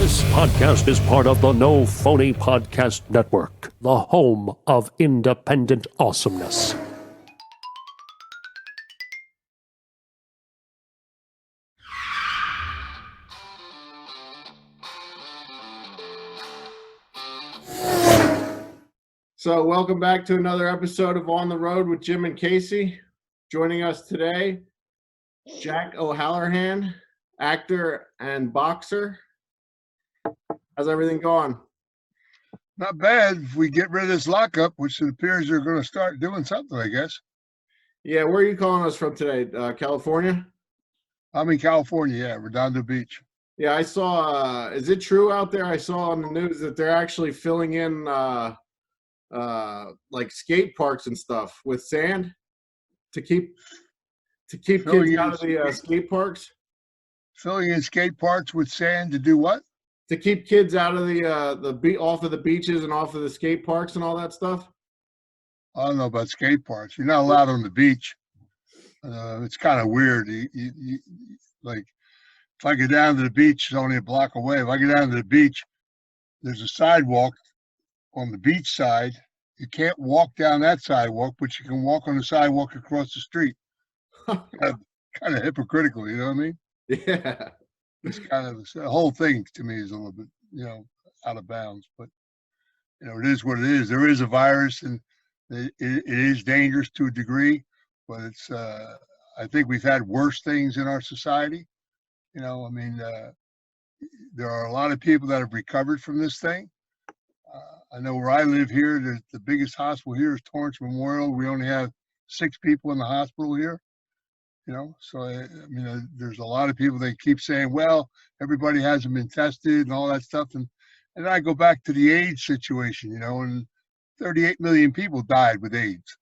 This podcast is part of the No Phony Podcast Network, the home of independent awesomeness. So welcome back to another episode of On the Road with Jim and Casey. Joining us today, Jack O'Halloran, actor and boxer. How's everything going? Not bad. If we get rid of this lockup, which it appears they're going to start doing something, I guess. Yeah, where are you calling us from today? California? I'm in California, yeah, Redondo Beach. Yeah, I saw, is it true out there? I saw on the news that they're actually filling in like skate parks and stuff with sand to keep kids out of the skate parks. Filling in skate parks with sand to do what? To keep kids out of the off of the beaches and off of the skate parks and all that stuff. I don't know about skate parks. You're not allowed on the beach. It's kind of weird. Like, if I go down to the beach, it's only a block away. If I go down to the beach, there's a sidewalk on the beach side. You can't walk down that sidewalk, but you can walk on the sidewalk across the street. kind of hypocritical, you know what I mean? Yeah. It's kind of the whole thing to me is a little bit, out of bounds. But it is what it is. There is a virus, and it is dangerous to a degree. But it's I think we've had worse things in our society. There are a lot of people that have recovered from this thing. I know where I live here, the biggest hospital here is Torrance Memorial. We only have 6 people in the hospital here. So there's a lot of people that keep saying, well, everybody hasn't been tested and all that stuff. And I go back to the AIDS situation, and 38 million people died with AIDS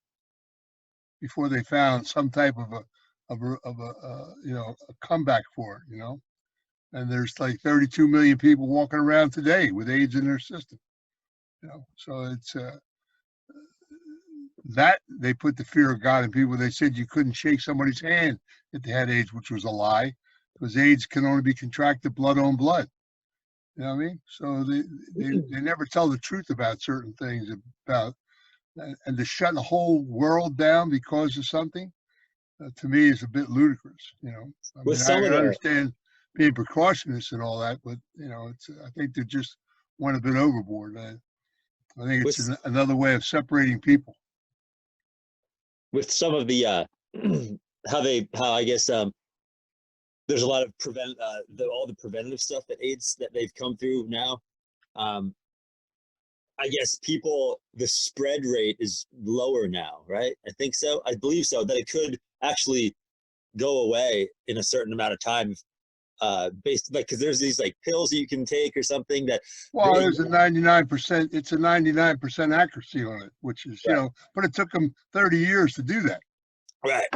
before they found some type of a comeback for it, and there's like 32 million people walking around today with AIDS in their system, so it's, that they put the fear of God in people. They said you couldn't shake somebody's hand if they had AIDS, which was a lie, because AIDS can only be contracted blood on blood. You know what I mean? So they never tell the truth about certain things and to shut the whole world down because of something, to me, is a bit ludicrous. I understand being precautious and all that, but I think they just went a bit overboard. I think it's another way of separating people. With some of the there's a lot of all the preventative stuff that AIDS that they've come through now. I guess the spread rate is lower now, right? I think so. I believe so, that it could actually go away in a certain amount of time, because there's these like pills that you can take or something that. Well, there's a 99%. It's a 99% accuracy on it, which is but it took them 30 years to do that. Right.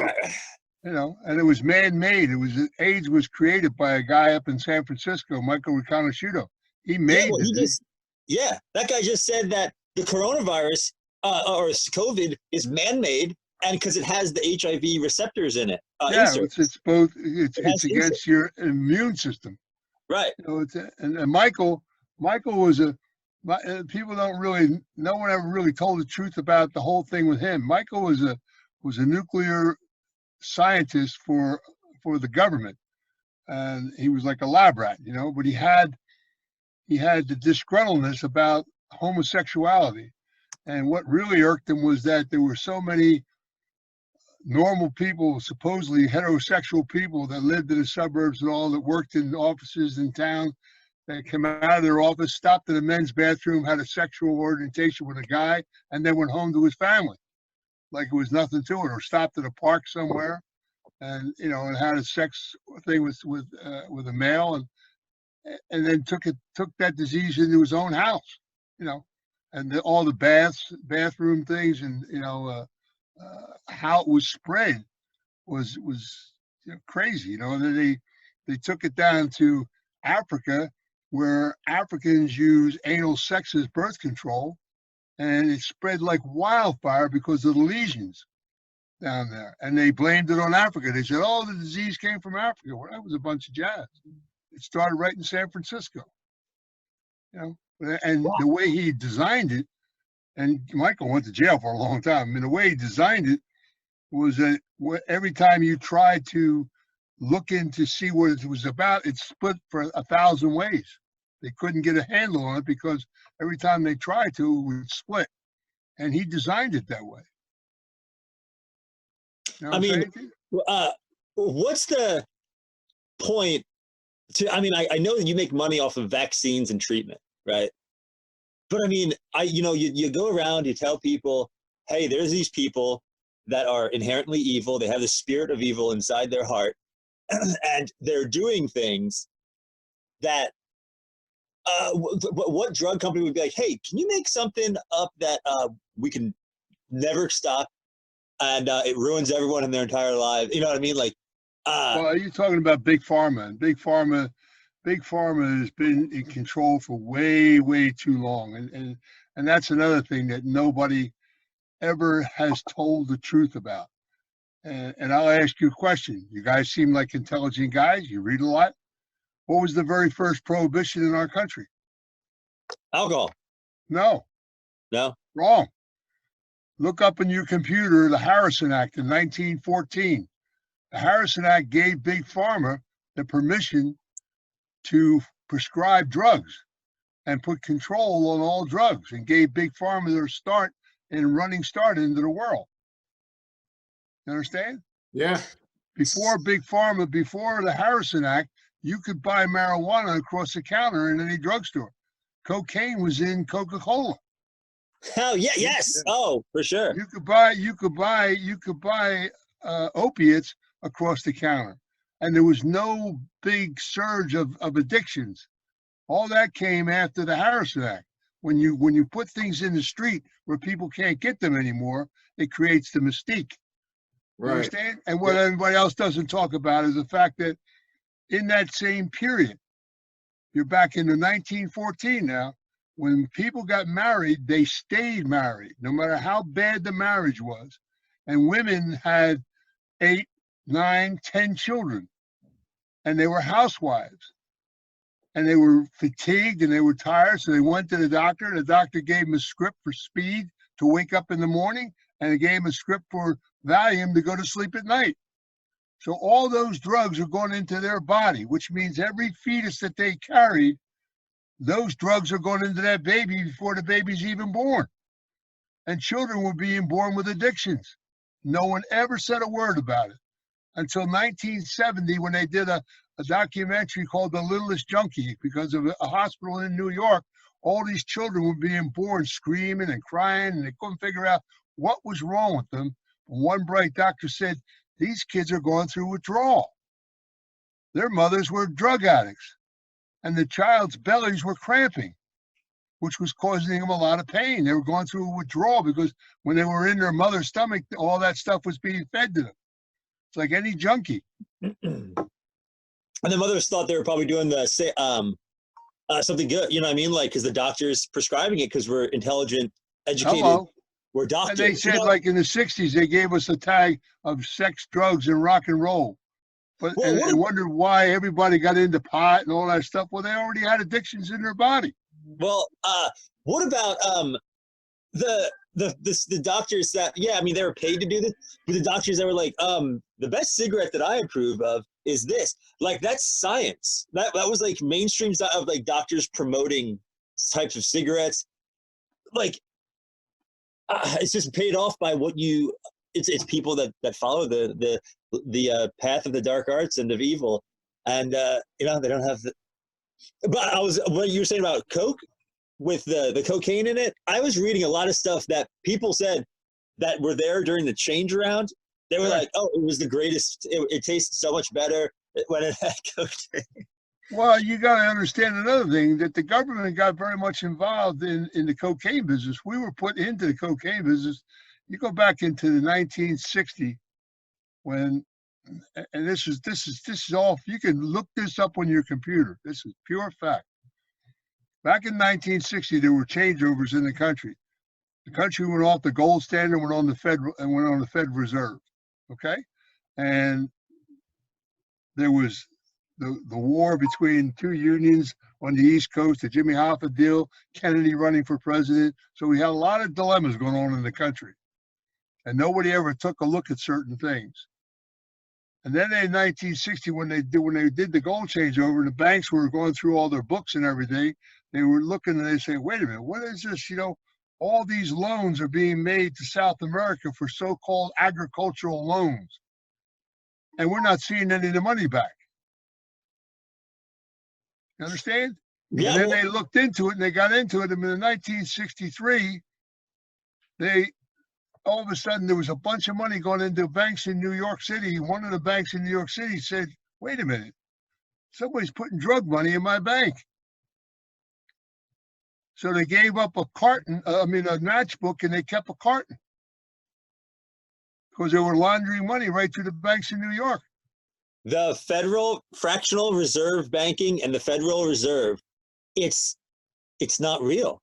And it was man-made. AIDS was created by a guy up in San Francisco, Michael Riconosciuto. He made it. That guy just said that the coronavirus or COVID is man-made, and because it has the HIV receptors in it. It's both. It's against your immune system. Right. And Michael was people don't really. No one ever really told the truth about the whole thing with him. Michael was a nuclear scientist for the government, and he was like a lab rat, but he had the disgruntledness about homosexuality, and what really irked him was that there were so many normal people, supposedly heterosexual people, that lived in the suburbs and all, that worked in offices in town, that came out of their office, stopped in a men's bathroom, had a sexual orientation with a guy, and then went home to his family like it was nothing to it, or stopped at a park somewhere and and had a sex thing with a male, and then took that disease into his own house, and all the bathroom things, and how it was spread was crazy. And then they took it down to Africa, where Africans use anal sex as birth control, and it spread like wildfire because of the lesions down there. And they blamed it on Africa. They said, oh, the disease came from Africa. Well, that was a bunch of jazz. It started right in San Francisco. You know, and the way he designed it, and Michael went to jail for a long time. I mean, the way he designed it was that every time you tried to look in to see what it was about, it split for 1,000 ways. They couldn't get a handle on it because every time they tried to, it would split. And he designed it that way. You know I what I'm mean, saying to you? what's the point to, I mean, I know that you make money off of vaccines and treatment, right? But I mean, you go around, you tell people, hey, there's these people that are inherently evil. They have the spirit of evil inside their heart, and they're doing things that, what drug company would be like, hey, can you make something up that we can never stop, and it ruins everyone in their entire lives? You know what I mean? Like, Well, you're talking about Big Pharma, and Big Pharma has been in control for way, way too long. And that's another thing that nobody ever has told the truth about. And I'll ask you a question. You guys seem like intelligent guys. You read a lot. What was the very first prohibition in our country? alcohol. No, No. wrong. Look up in your computer the Harrison Act in 1914. The Harrison Act gave Big Pharma the permission to prescribe drugs and put control on all drugs, and gave Big Pharma their start and running start into the world. You understand? Yeah. Before Big Pharma, before the Harrison Act, you could buy marijuana across the counter in any drugstore. Cocaine was in Coca-Cola. Oh yeah, yes. Oh, for sure. You could buy opiates across the counter, and there was no big surge of addictions. All that came after the Harrison Act. When you put things in the street where people can't get them anymore, it creates the mystique. You Right. understand? And what everybody else doesn't talk about is the fact that in that same period, you're back in the 1914 now, when people got married, they stayed married, no matter how bad the marriage was. And women had 8, 9, 10 children, and they were housewives. And they were fatigued and they were tired, so they went to the doctor. The doctor gave them a script for speed to wake up in the morning, and they gave them a script for Valium to go to sleep at night. So all those drugs are going into their body, which means every fetus that they carried, those drugs are going into that baby before the baby's even born. And children were being born with addictions. No one ever said a word about it until 1970, when they did a documentary called The Littlest Junkie, because of a hospital in New York. All these children were being born screaming and crying, and they couldn't figure out what was wrong with them. One bright doctor said, these kids are going through withdrawal. Their mothers were drug addicts, and the child's bellies were cramping, which was causing them a lot of pain. They were going through a withdrawal because when they were in their mother's stomach, all that stuff was being fed to them. It's like any junkie. And the mothers thought they were probably doing something good. You know what I mean? Like, because the doctor's prescribing it because we're intelligent, educated. Hello. We're doctors. And they said, like in the 60s, they gave us a tag of sex, drugs, and rock and roll. But and wondered why everybody got into pot and all that stuff. Well, they already had addictions in their body. Well, what about the doctors that, yeah, I mean, they were paid to do this, but the doctors that were like, the best cigarette that I approve of is this. Like, that's science. That was like mainstream of like doctors promoting types of cigarettes. Like, it's just paid off by what you. It's people that follow the path of the dark arts and of evil, and they don't have the. But what you were saying about Coke with the cocaine in it. I was reading a lot of stuff that people said that were there during the change around. They were like, "Oh, it was the greatest. It tasted so much better when it had cocaine." Well, you got to understand another thing, that the government got very much involved in the cocaine business. We were put into the cocaine business. You go back into the 1960 when, and this is all, you can look this up on your computer. This is pure fact. Back in 1960, there were changeovers in the country. The country went off the gold standard, went on the Federal Reserve. Okay, and there was the war between two unions on the East Coast, the Jimmy Hoffa deal, Kennedy running for president. So we had a lot of dilemmas going on in the country, and nobody ever took a look at certain things. And then in 1960, when they did the gold changeover, and the banks were going through all their books and everything, they were looking and they say, wait a minute, what is this? All these loans are being made to South America for so-called agricultural loans, and we're not seeing any of the money back. You understand? Yeah. And then they looked into it and they got into it. And in 1963, all of a sudden there was a bunch of money going into banks in New York City. One of the banks in New York City said, wait a minute, somebody's putting drug money in my bank. So they gave up a matchbook, and they kept a carton because they were laundering money right through the banks in New York. The Federal Fractional Reserve Banking and the Federal Reserve, it's not real.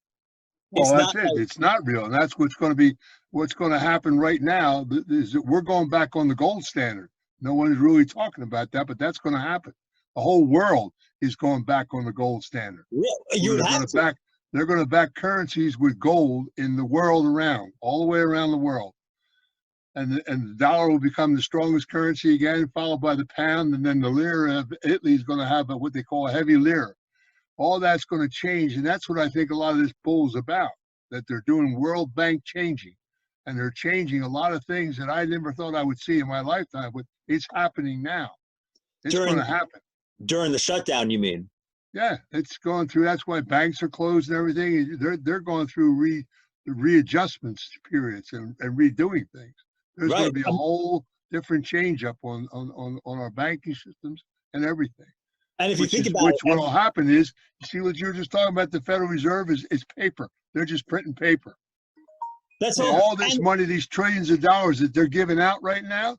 Well, that's it. It's not real. And that's what's going to happen right now is that we're going back on the gold standard. No one is really talking about that, but that's going to happen. The whole world is going back on the gold standard. Yeah, they're going to back currencies with gold in the world around, all the way around the world. And the dollar will become the strongest currency again, followed by the pound, and then the lira of Italy is going to have what they call a heavy lira. All that's going to change, and that's what I think a lot of this bull is about, that they're doing World Bank changing, and they're changing a lot of things that I never thought I would see in my lifetime, but it's happening now. It's going to happen. During the shutdown, you mean? Yeah, it's going through. That's why banks are closed and everything. They're going through readjustments periods and redoing things. There's going to be a whole different change up on our banking systems and everything. And if you think about it, what will happen is, you see what you were just talking about, the Federal Reserve is paper. They're just printing paper. That's all this money, these trillions of dollars that they're giving out right now,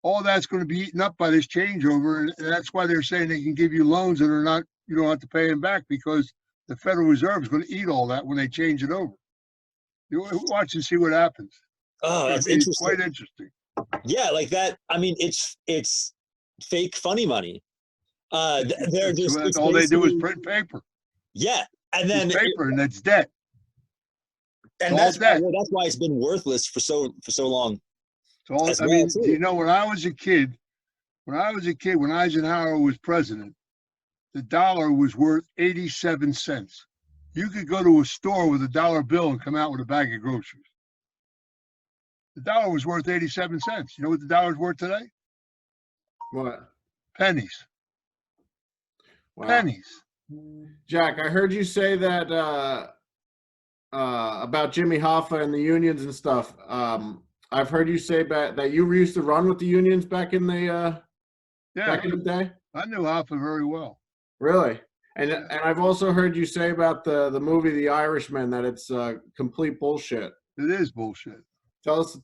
all that's going to be eaten up by this changeover. And that's why they're saying they can give you loans that are not, you don't have to pay them back, because the Federal Reserve is going to eat all that when they change it over. You watch and see what happens. Oh, that's interesting. Quite interesting. Yeah, like that. I mean, it's fake funny money. They're just all they do is print paper. Yeah, and then it's paper, and it's debt. And that's why it's been worthless for so long. So when I was a kid, when Eisenhower was president, the dollar was worth 87 cents. You could go to a store with a dollar bill and come out with a bag of groceries. The dollar was worth 87 cents. You know what the dollar's worth today? What? Pennies. Wow. Pennies. Jack, I heard you say that about Jimmy Hoffa and the unions and stuff. I've heard you say that you used to run with the unions back in the day. I knew Hoffa very well. Really? And I've also heard you say about the movie The Irishman that it's complete bullshit. It is bullshit. Tell us.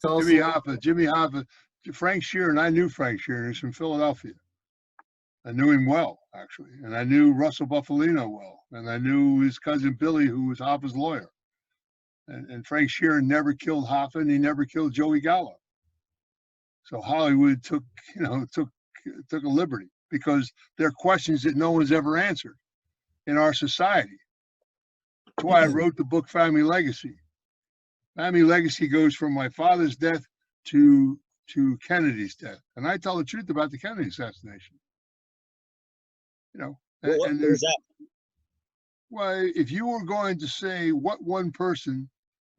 Jimmy Hoffa, Frank Sheeran. I knew Frank Sheeran. He's from Philadelphia. I knew him well, actually, and I knew Russell Buffalino well, and I knew his cousin Billy, who was Hoffa's lawyer. And Frank Sheeran never killed Hoffa, and he never killed Joey Gallo. So Hollywood took a liberty, because there are questions that no one's ever answered in our society. That's why I wrote the book Family Legacy. Family Legacy goes from my father's death to Kennedy's death, and I tell the truth about the Kennedy assassination. What is that? Well, if you were going to say what one person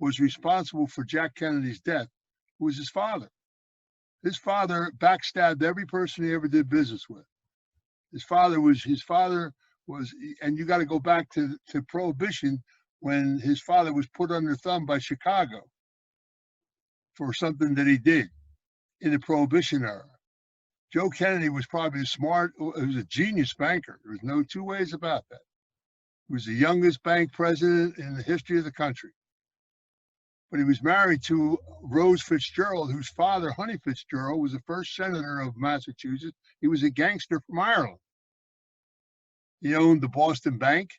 was responsible for Jack Kennedy's death, it was his father. His father backstabbed every person he ever did business with. His father was, and you got to go back to Prohibition, when his father was put under thumb by Chicago for something that he did in the Prohibition era. Joe Kennedy was probably he was a genius banker. There was no two ways about that. He was the youngest bank president in the history of the country. But he was married to Rose Fitzgerald, whose father, Honey Fitzgerald, was the first senator of Massachusetts. He was a gangster from Ireland. He owned the Boston Bank.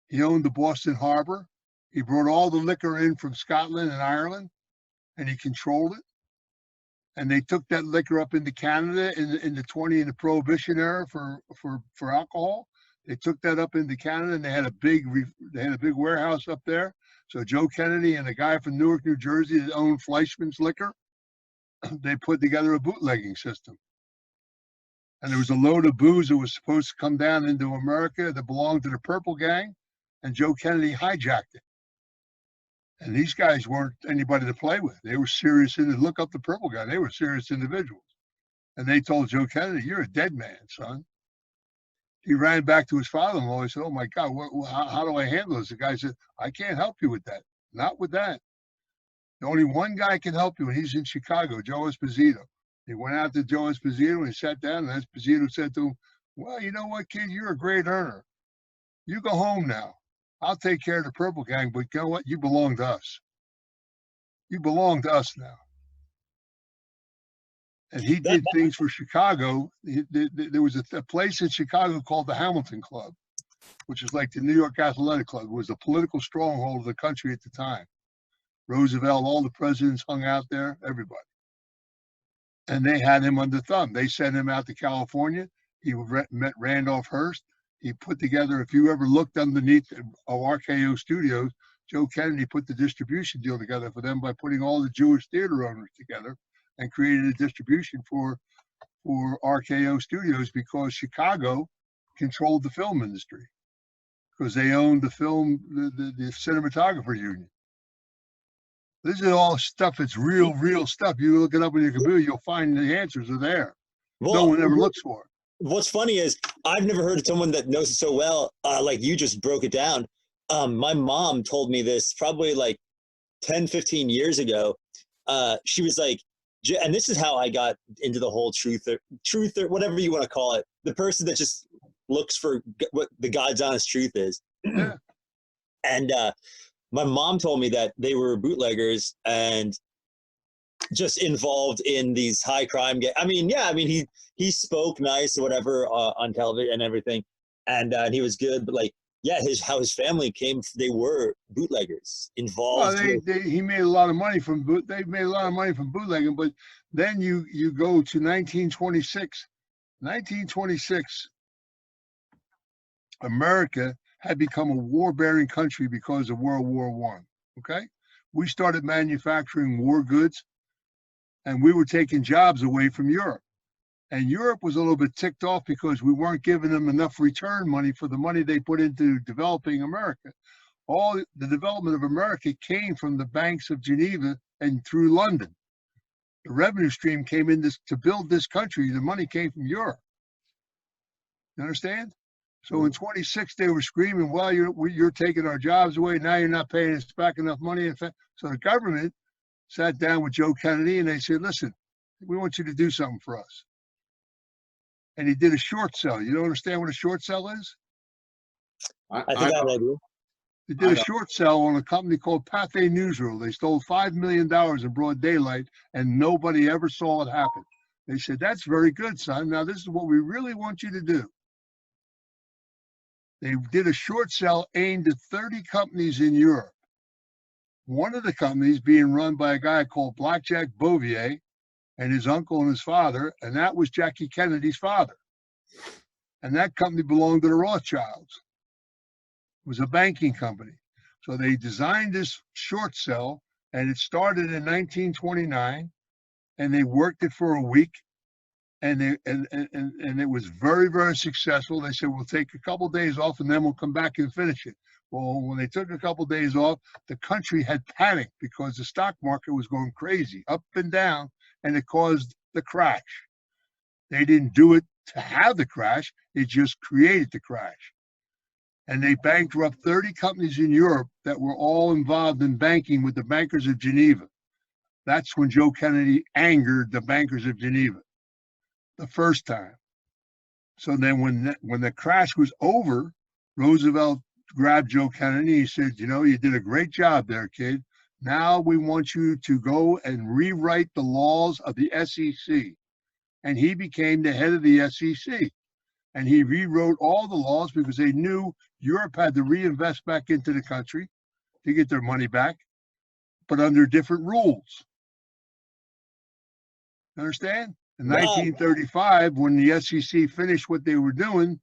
He owned the Boston Harbor. He brought all the liquor in from Scotland and Ireland, and he controlled it. and they took that liquor up into Canada in the Prohibition era for alcohol. They took that up into Canada, and they had a big warehouse up there. So Joe Kennedy and a guy from Newark, New Jersey that owned Fleischmann's Liquor, they put together a bootlegging system. And there was a load of booze that was supposed to come down into America that belonged to the Purple Gang, and Joe Kennedy hijacked it. And these guys weren't anybody to play with. They were serious. Look up the Purple Gang. They were serious individuals. And they told Joe Kennedy, "You're a dead man, son." He ran back to his father-in-law. He said, "Oh my God, how do I handle this?" The guy said, "I can't help you with that. Not with that. Only one guy can help you, and he's in Chicago, Joe Esposito." He went out to Joe Esposito and he sat down, and Esposito said to him, "Well, you know what, kid? You're a great earner. You go home now. I'll take care of the Purple Gang, but you know what? You belong to us. You belong to us now." And he did things for Chicago. There was a place in Chicago called the Hamilton Club, which is like the New York Athletic Club. It was the political stronghold of the country at the time. Roosevelt, all the presidents hung out there, everybody. And they had him under thumb. They sent him out to California. He met Randolph Hearst. He put together, if you ever looked underneath RKO Studios, Joe Kennedy put the distribution deal together for them by putting all the Jewish theater owners together and created a distribution for RKO Studios, because Chicago controlled the film industry, because they owned the cinematographer union. This is all stuff. It's real stuff. You look it up on your computer, you'll find the answers are there. Well, no one ever looks for it. What's funny is I've never heard of someone that knows it so well, like you just broke it down. My mom told me this probably like 10, 15 years ago. She was like, and this is how I got into the whole truth or whatever you want to call it. The person that just looks for what the God's honest truth is. Yeah. And my mom told me that they were bootleggers and just involved in these high crime. He spoke nice or whatever on television and everything, and he was good. But like, yeah, how his family came. They were bootleggers involved. Well, he made a lot of money from They made a lot of money from bootlegging. But then you go to 1926. 1926, America had become a war-bearing country because of World War I. Okay, we started manufacturing war goods, and we were taking jobs away from Europe. And Europe was a little bit ticked off because we weren't giving them enough return money for the money they put into developing America. All the development of America came from the banks of Geneva and through London. The revenue stream came in to build this country. The money came from Europe. You understand? So in 26, they were screaming, "Well, you're taking our jobs away. Now you're not paying us back enough money." So the government sat down with Joe Kennedy and they said, "Listen, we want you to do something for us." And he did a short sell. You don't understand what a short sell is? I think I do. He did a short sell on a company called Pathé Newsreel. They stole $5 million in broad daylight, and nobody ever saw it happen. They said, "That's very good, son. Now this is what we really want you to do." They did a short sell aimed at 30 companies in Europe. One of the companies being run by a guy called Blackjack Bouvier and his uncle and his father, and that was Jackie Kennedy's father. And that company belonged to the Rothschilds. It was a banking company. So they designed this short sell, and it started in 1929, and they worked it for a week. And it was very, very successful. They said, "We'll take a couple of days off and then we'll come back and finish it." Well, when they took a couple of days off, the country had panicked because the stock market was going crazy, up and down, and it caused the crash. They didn't do it to have the crash. It just created the crash. And they bankrupt 30 companies in Europe that were all involved in banking with the bankers of Geneva. That's when Joe Kennedy angered the bankers of Geneva. The first time. So then when the crash was over, Roosevelt grabbed Joe Kennedy. He said, "You did a great job there, kid. Now we want you to go and rewrite the laws of the SEC." And he became the head of the SEC. And he rewrote all the laws because they knew Europe had to reinvest back into the country to get their money back, but under different rules. Understand? In Wow. 1935, when the SEC finished what they were doing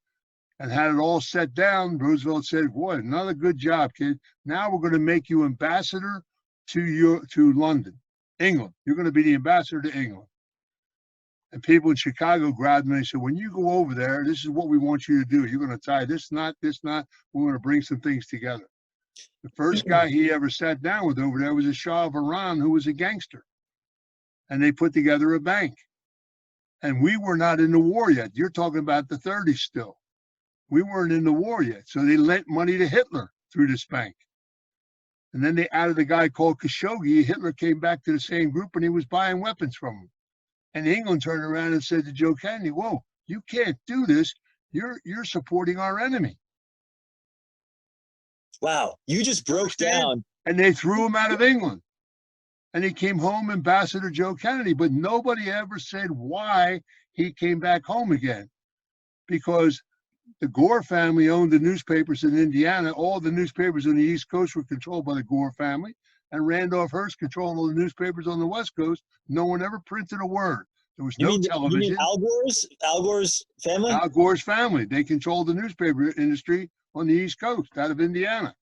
and had it all set down, Roosevelt said, boy, another good job, kid. Now we're going to make you ambassador to London, England. You're going to be the ambassador to England. And people in Chicago grabbed me and said, when you go over there, this is what we want you to do. You're going to tie this knot, this knot. We're going to bring some things together. The first guy he ever sat down with over there was the Shah of Iran, who was a gangster. And they put together a bank. And we were not in the war yet. You're talking about the 30s still. We weren't in the war yet. So they lent money to Hitler through this bank. And then they added a guy called Khashoggi. Hitler came back to the same group and he was buying weapons from them. And England turned around and said to Joe Kennedy, whoa, you can't do this. You're supporting our enemy. Wow. You just broke down. And they threw him out of England. And he came home, Ambassador Joe Kennedy. But nobody ever said why he came back home again. Because the Gore family owned the newspapers in Indiana. All the newspapers on the East Coast were controlled by the Gore family. And Randolph Hearst controlled all the newspapers on the West Coast. No one ever printed a word. There was no television. You mean Al Gore's family? Al Gore's family. They controlled the newspaper industry on the East Coast, out of Indiana.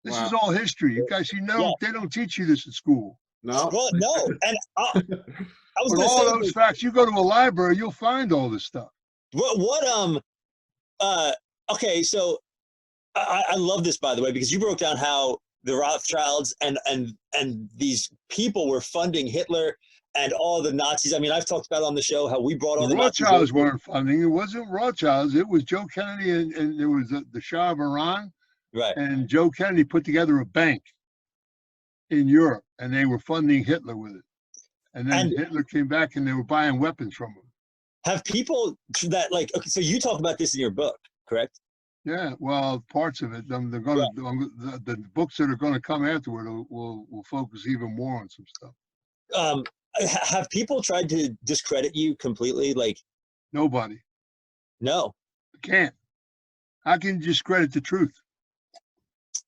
This is all history. You guys, they don't teach you this at school. No. Well, no. And I was But going to all say, those facts, you go to a library, you'll find all this stuff. Okay, so I love this, by the way, because you broke down how the Rothschilds and these people were funding Hitler and all the Nazis. I mean, I've talked about on the show how we brought all the Rothschilds weren't funding. It wasn't Rothschilds. It was Joe Kennedy and there was the Shah of Iran. Right. And Joe Kennedy put together a bank in Europe, and they were funding Hitler with it. And then Hitler came back, and they were buying weapons from him. Have people that okay, so you talk about this in your book, correct? Yeah, well, parts of it. They're going to the books that are going to come afterward will focus even more on some stuff. Have people tried to discredit you completely? Like nobody. No. Can't. How can you discredit the truth?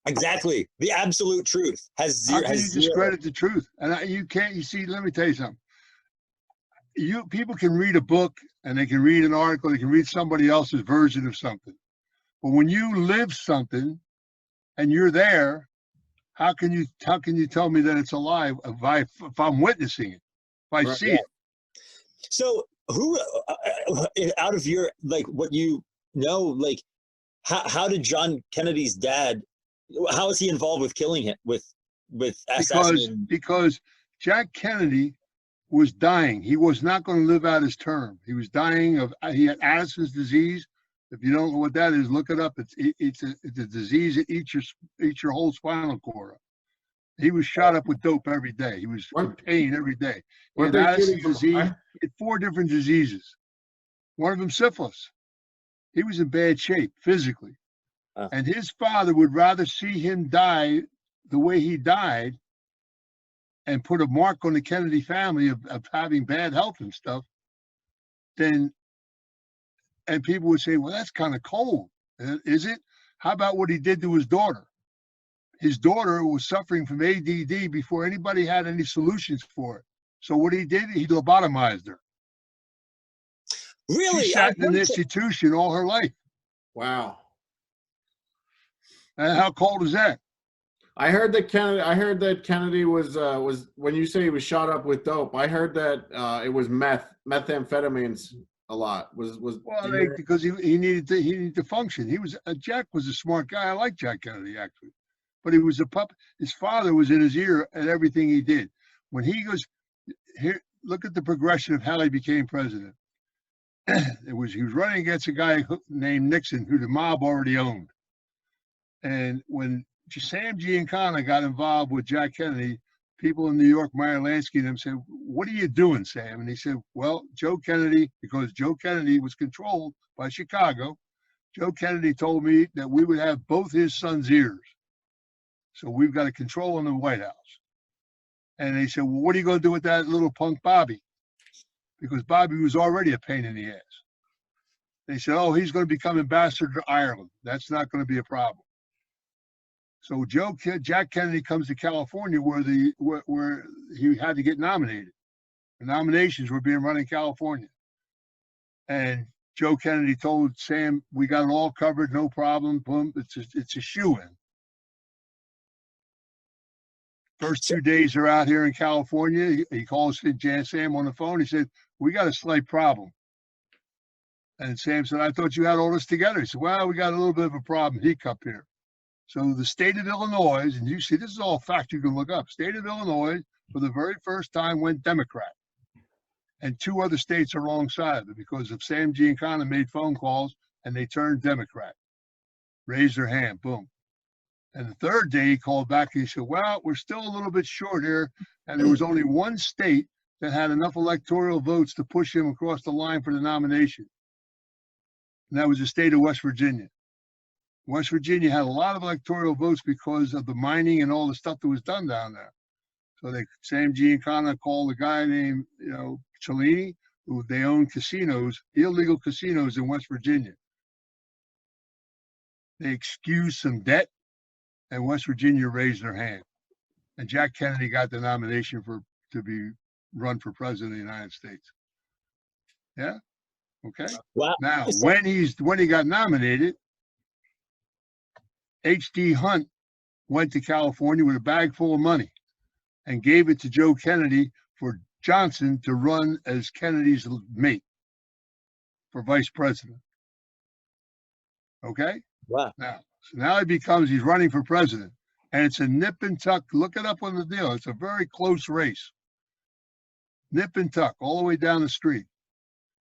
Exactly. The absolute truth has zero. How can you discredit the truth? And you can't. You see, let me tell you something. People can read a book and they can read an article. They can read somebody else's version of something. But when you live something and you're there, how can you tell me that it's alive if I'm witnessing it, if I see it? So who out of your what you know, how did John Kennedy's dad? How is he involved with killing him? With assassinating? Because Jack Kennedy was dying. He was not going to live out his term. He was dying he had Addison's disease. If you don't know what that is, look it up. It's a disease that eats your whole spinal cord up. He was shot up with dope every day. He was in pain every day. He had Addison's disease. He had 4 different diseases. One of them syphilis. He was in bad shape physically. And his father would rather see him die the way he died and put a mark on the Kennedy family of having bad health and stuff and people would say, well, that's kind of cold. Is it? How about what he did to his daughter? His daughter was suffering from ADD before anybody had any solutions for it. So what he did, he lobotomized her. Really? She sat in an institution all her life. Wow. And how cold is that? I heard that Kennedy was when you say he was shot up with dope. I heard that it was methamphetamines a lot. Because he needed to function. Jack was a smart guy. I like Jack Kennedy actually, but he was a pup. His father was in his ear at everything he did. When he goes here, look at the progression of how he became president. He was running against a guy named Nixon, who the mob already owned. And when Sam Giancana got involved with Jack Kennedy, people in New York, Meyer Lansky, and them said, what are you doing, Sam? And he said, well, Joe Kennedy, because Joe Kennedy was controlled by Chicago, Joe Kennedy told me that we would have both his sons' ears. So we've got a control in the White House. And they said, well, what are you going to do with that little punk Bobby? Because Bobby was already a pain in the ass. They said, oh, he's going to become ambassador to Ireland. That's not going to be a problem. So Jack Kennedy comes to California where he had to get nominated. The nominations were being run in California. And Joe Kennedy told Sam, we got it all covered, no problem. Boom, it's a shoo-in. First 2 days are out here in California. He calls Sam on the phone. He said, we got a slight problem. And Sam said, I thought you had all this together. He said, well, we got a little bit of a problem, hiccup here. So the state of Illinois, and you see, this is all fact you can look up. State of Illinois, for the very first time, went Democrat. And 2 other states are alongside of it because of Sam Giancana made phone calls and they turned Democrat. Raised their hand, boom. And the third day he called back and he said, well, we're still a little bit short here. And there was only one state that had enough electoral votes to push him across the line for the nomination. And that was the state of West Virginia. West Virginia had a lot of electoral votes because of the mining and all the stuff that was done down there. So Sam Giancana called a guy named, Cellini, who they own casinos, illegal casinos in West Virginia. They excused some debt, and West Virginia raised their hand. And Jack Kennedy got the nomination to be run for president of the United States. Yeah? Okay. Wow. Now, when he got nominated, H.D. Hunt went to California with a bag full of money and gave it to Joe Kennedy for Johnson to run as Kennedy's mate for vice president. Okay? Wow. Now he's running for president. And it's a nip and tuck. Look it up on the deal. It's a very close race. Nip and tuck, all the way down the street.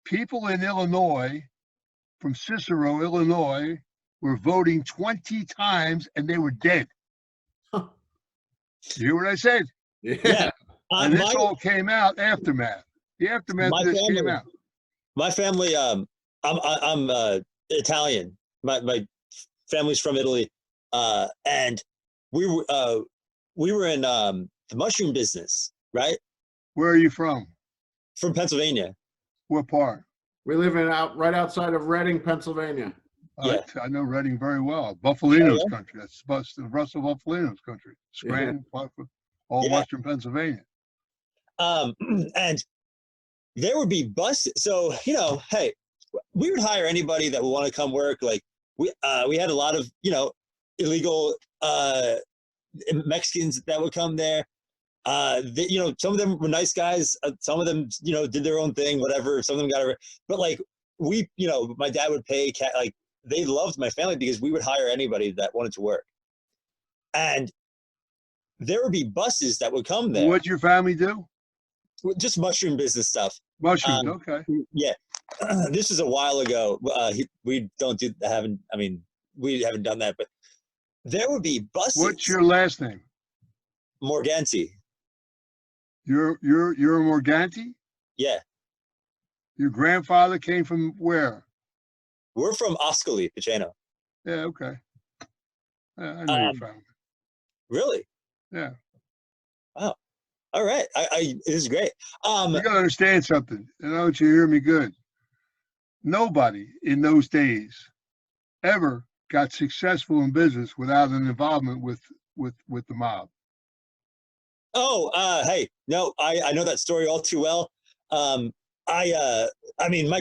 People in Illinois, from Cicero, Illinois, were voting 20 times and they were dead. Huh. You hear what I said? Yeah. And this all came out aftermath. The aftermath of this came out. My family, I'm Italian. My family's from Italy, and we were in the mushroom business, right? Where are you from? From Pennsylvania. What part? We live right outside of Reading, Pennsylvania. Yeah. I know Reading very well. Buffalino's country. That's Russell Buffalino's country. Scranton, all Western Pennsylvania. And there would be buses. So, hey, we would hire anybody that would want to come work. Like we had a lot of, illegal Mexicans that would come there. Some of them were nice guys. Some of them, did their own thing, whatever. Some of them got but like my dad would pay they loved my family because we would hire anybody that wanted to work. And there would be buses that would come there. What'd your family do? Just mushroom business stuff. Mushrooms, okay. Yeah. This is a while ago. We haven't done that, but there would be buses. What's your last name? Morganti. You're a Morganti? Yeah. Your grandfather came from where? We're from Ascoli, Piceno. Yeah, okay. I know your family. Really? Yeah. Wow. All right. This is great. You gotta understand something. I know you hear me good. Nobody in those days ever got successful in business without an involvement with the mob. Oh, hey, no, I know that story all too well. My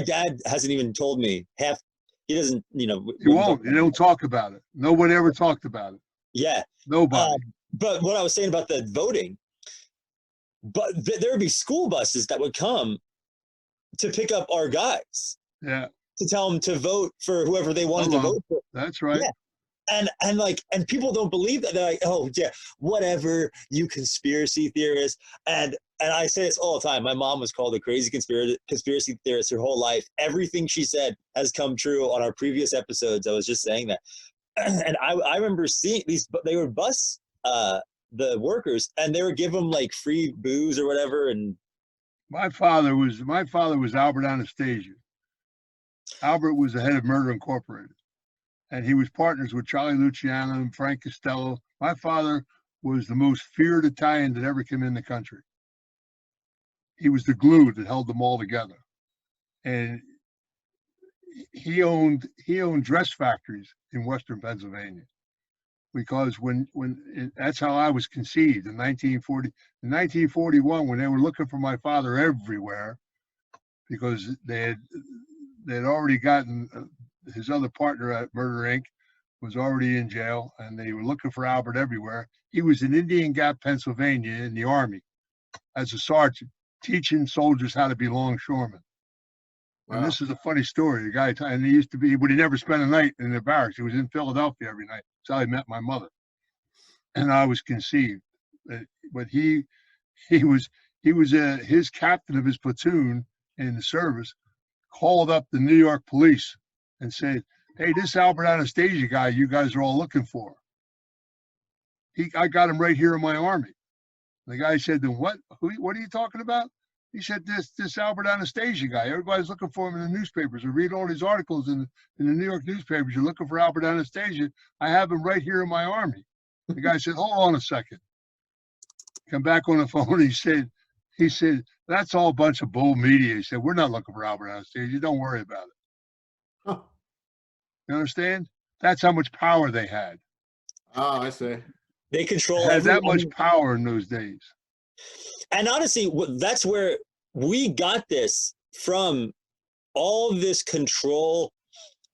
dad hasn't even told me half. He doesn't, He won't. They don't talk about it. No one ever talked about it. Yeah. Nobody. But what I was saying about the voting, but there would be school buses that would come to pick up our guys. Yeah. To tell them to vote for whoever they wanted to vote for. That's right. Yeah. And people don't believe that. They're like, oh yeah, whatever, you conspiracy theorist. And I say this all the time. My mom was called a crazy conspiracy theorist her whole life. Everything she said has come true on our previous episodes. I was just saying that. And I remember seeing these, they were bus the workers, and they would give them like free booze or whatever. And my father was Albert Anastasia. Albert was the head of Murder Incorporated, and he was partners with Charlie Luciano and Frank Costello. My father was the most feared Italian that ever came in the country. He was the glue that held them all together. And he owned dress factories in Western Pennsylvania. because that's how I was conceived in 1941, when they were looking for my father everywhere, because they had already gotten his other partner at Murder Inc. was already in jail, and they were looking for Albert everywhere. He was in Indian Gap, Pennsylvania, in the Army as a sergeant, teaching soldiers how to be longshoremen. Wow. And this is a funny story. The guy, and he used to be, but he never spent a night in the barracks. He was in Philadelphia every night. That's how I met my mother. And I was conceived. But he was his captain of his platoon in the service called up the New York police and said, "Hey, this Albert Anastasia guy you guys are all looking for. I got him right here in my army." The guy said, "Then what? What are you talking about?" He said, "This Albert Anastasia guy. Everybody's looking for him in the newspapers. I read all these articles in the New York newspapers. You're looking for Albert Anastasia. I have him right here in my army." The guy said, "Hold on a second." Come back on the phone. He said, "That's all a bunch of bull media." He said, "We're not looking for Albert Anastasia. Don't worry about it." Huh. You understand? That's how much power they had. Oh, I see. They control Had that much power in those days. And honestly, that's where we got this from. All this control,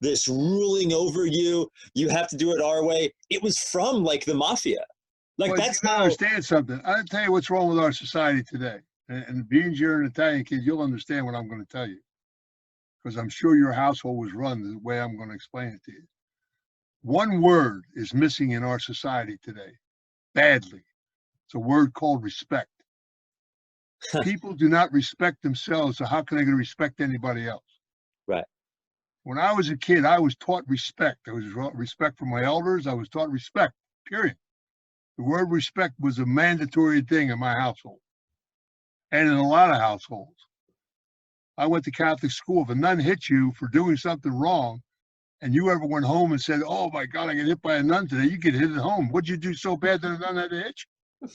this ruling over you. You have to do it our way. It was from like the mafia. Like Well, that's you how. understand something. I'll tell you what's wrong with our society today. And being you're an Italian kid, you'll understand what I'm going to tell you, because I'm sure your household was run the way I'm going to explain it to you. One word is missing in our society today, badly. It's a word called respect. People do not respect themselves, so how can they respect anybody else? Right. When I was a kid, I was taught respect. There was respect for my elders. I was taught respect, period. The word respect was a mandatory thing in my household and in a lot of households. I went to Catholic school. If a nun hit you for doing something wrong and you ever went home and said, "Oh my God, I got hit by a nun today," you get hit at home. What'd you do so bad that a nun had to hit you?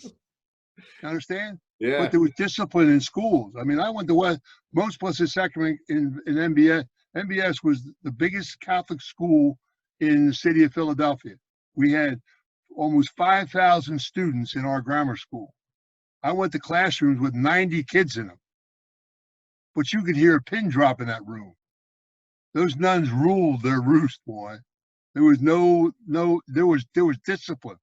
You understand? Yeah. But there was discipline in schools. I mean, I went to Most Blessed Sacrament in MBS. MBS was the biggest Catholic school in the city of Philadelphia. We had almost 5,000 students in our grammar school. I went to classrooms with 90 kids in them. But you could hear a pin drop in that room. Those nuns ruled their roost, boy. There was there was discipline.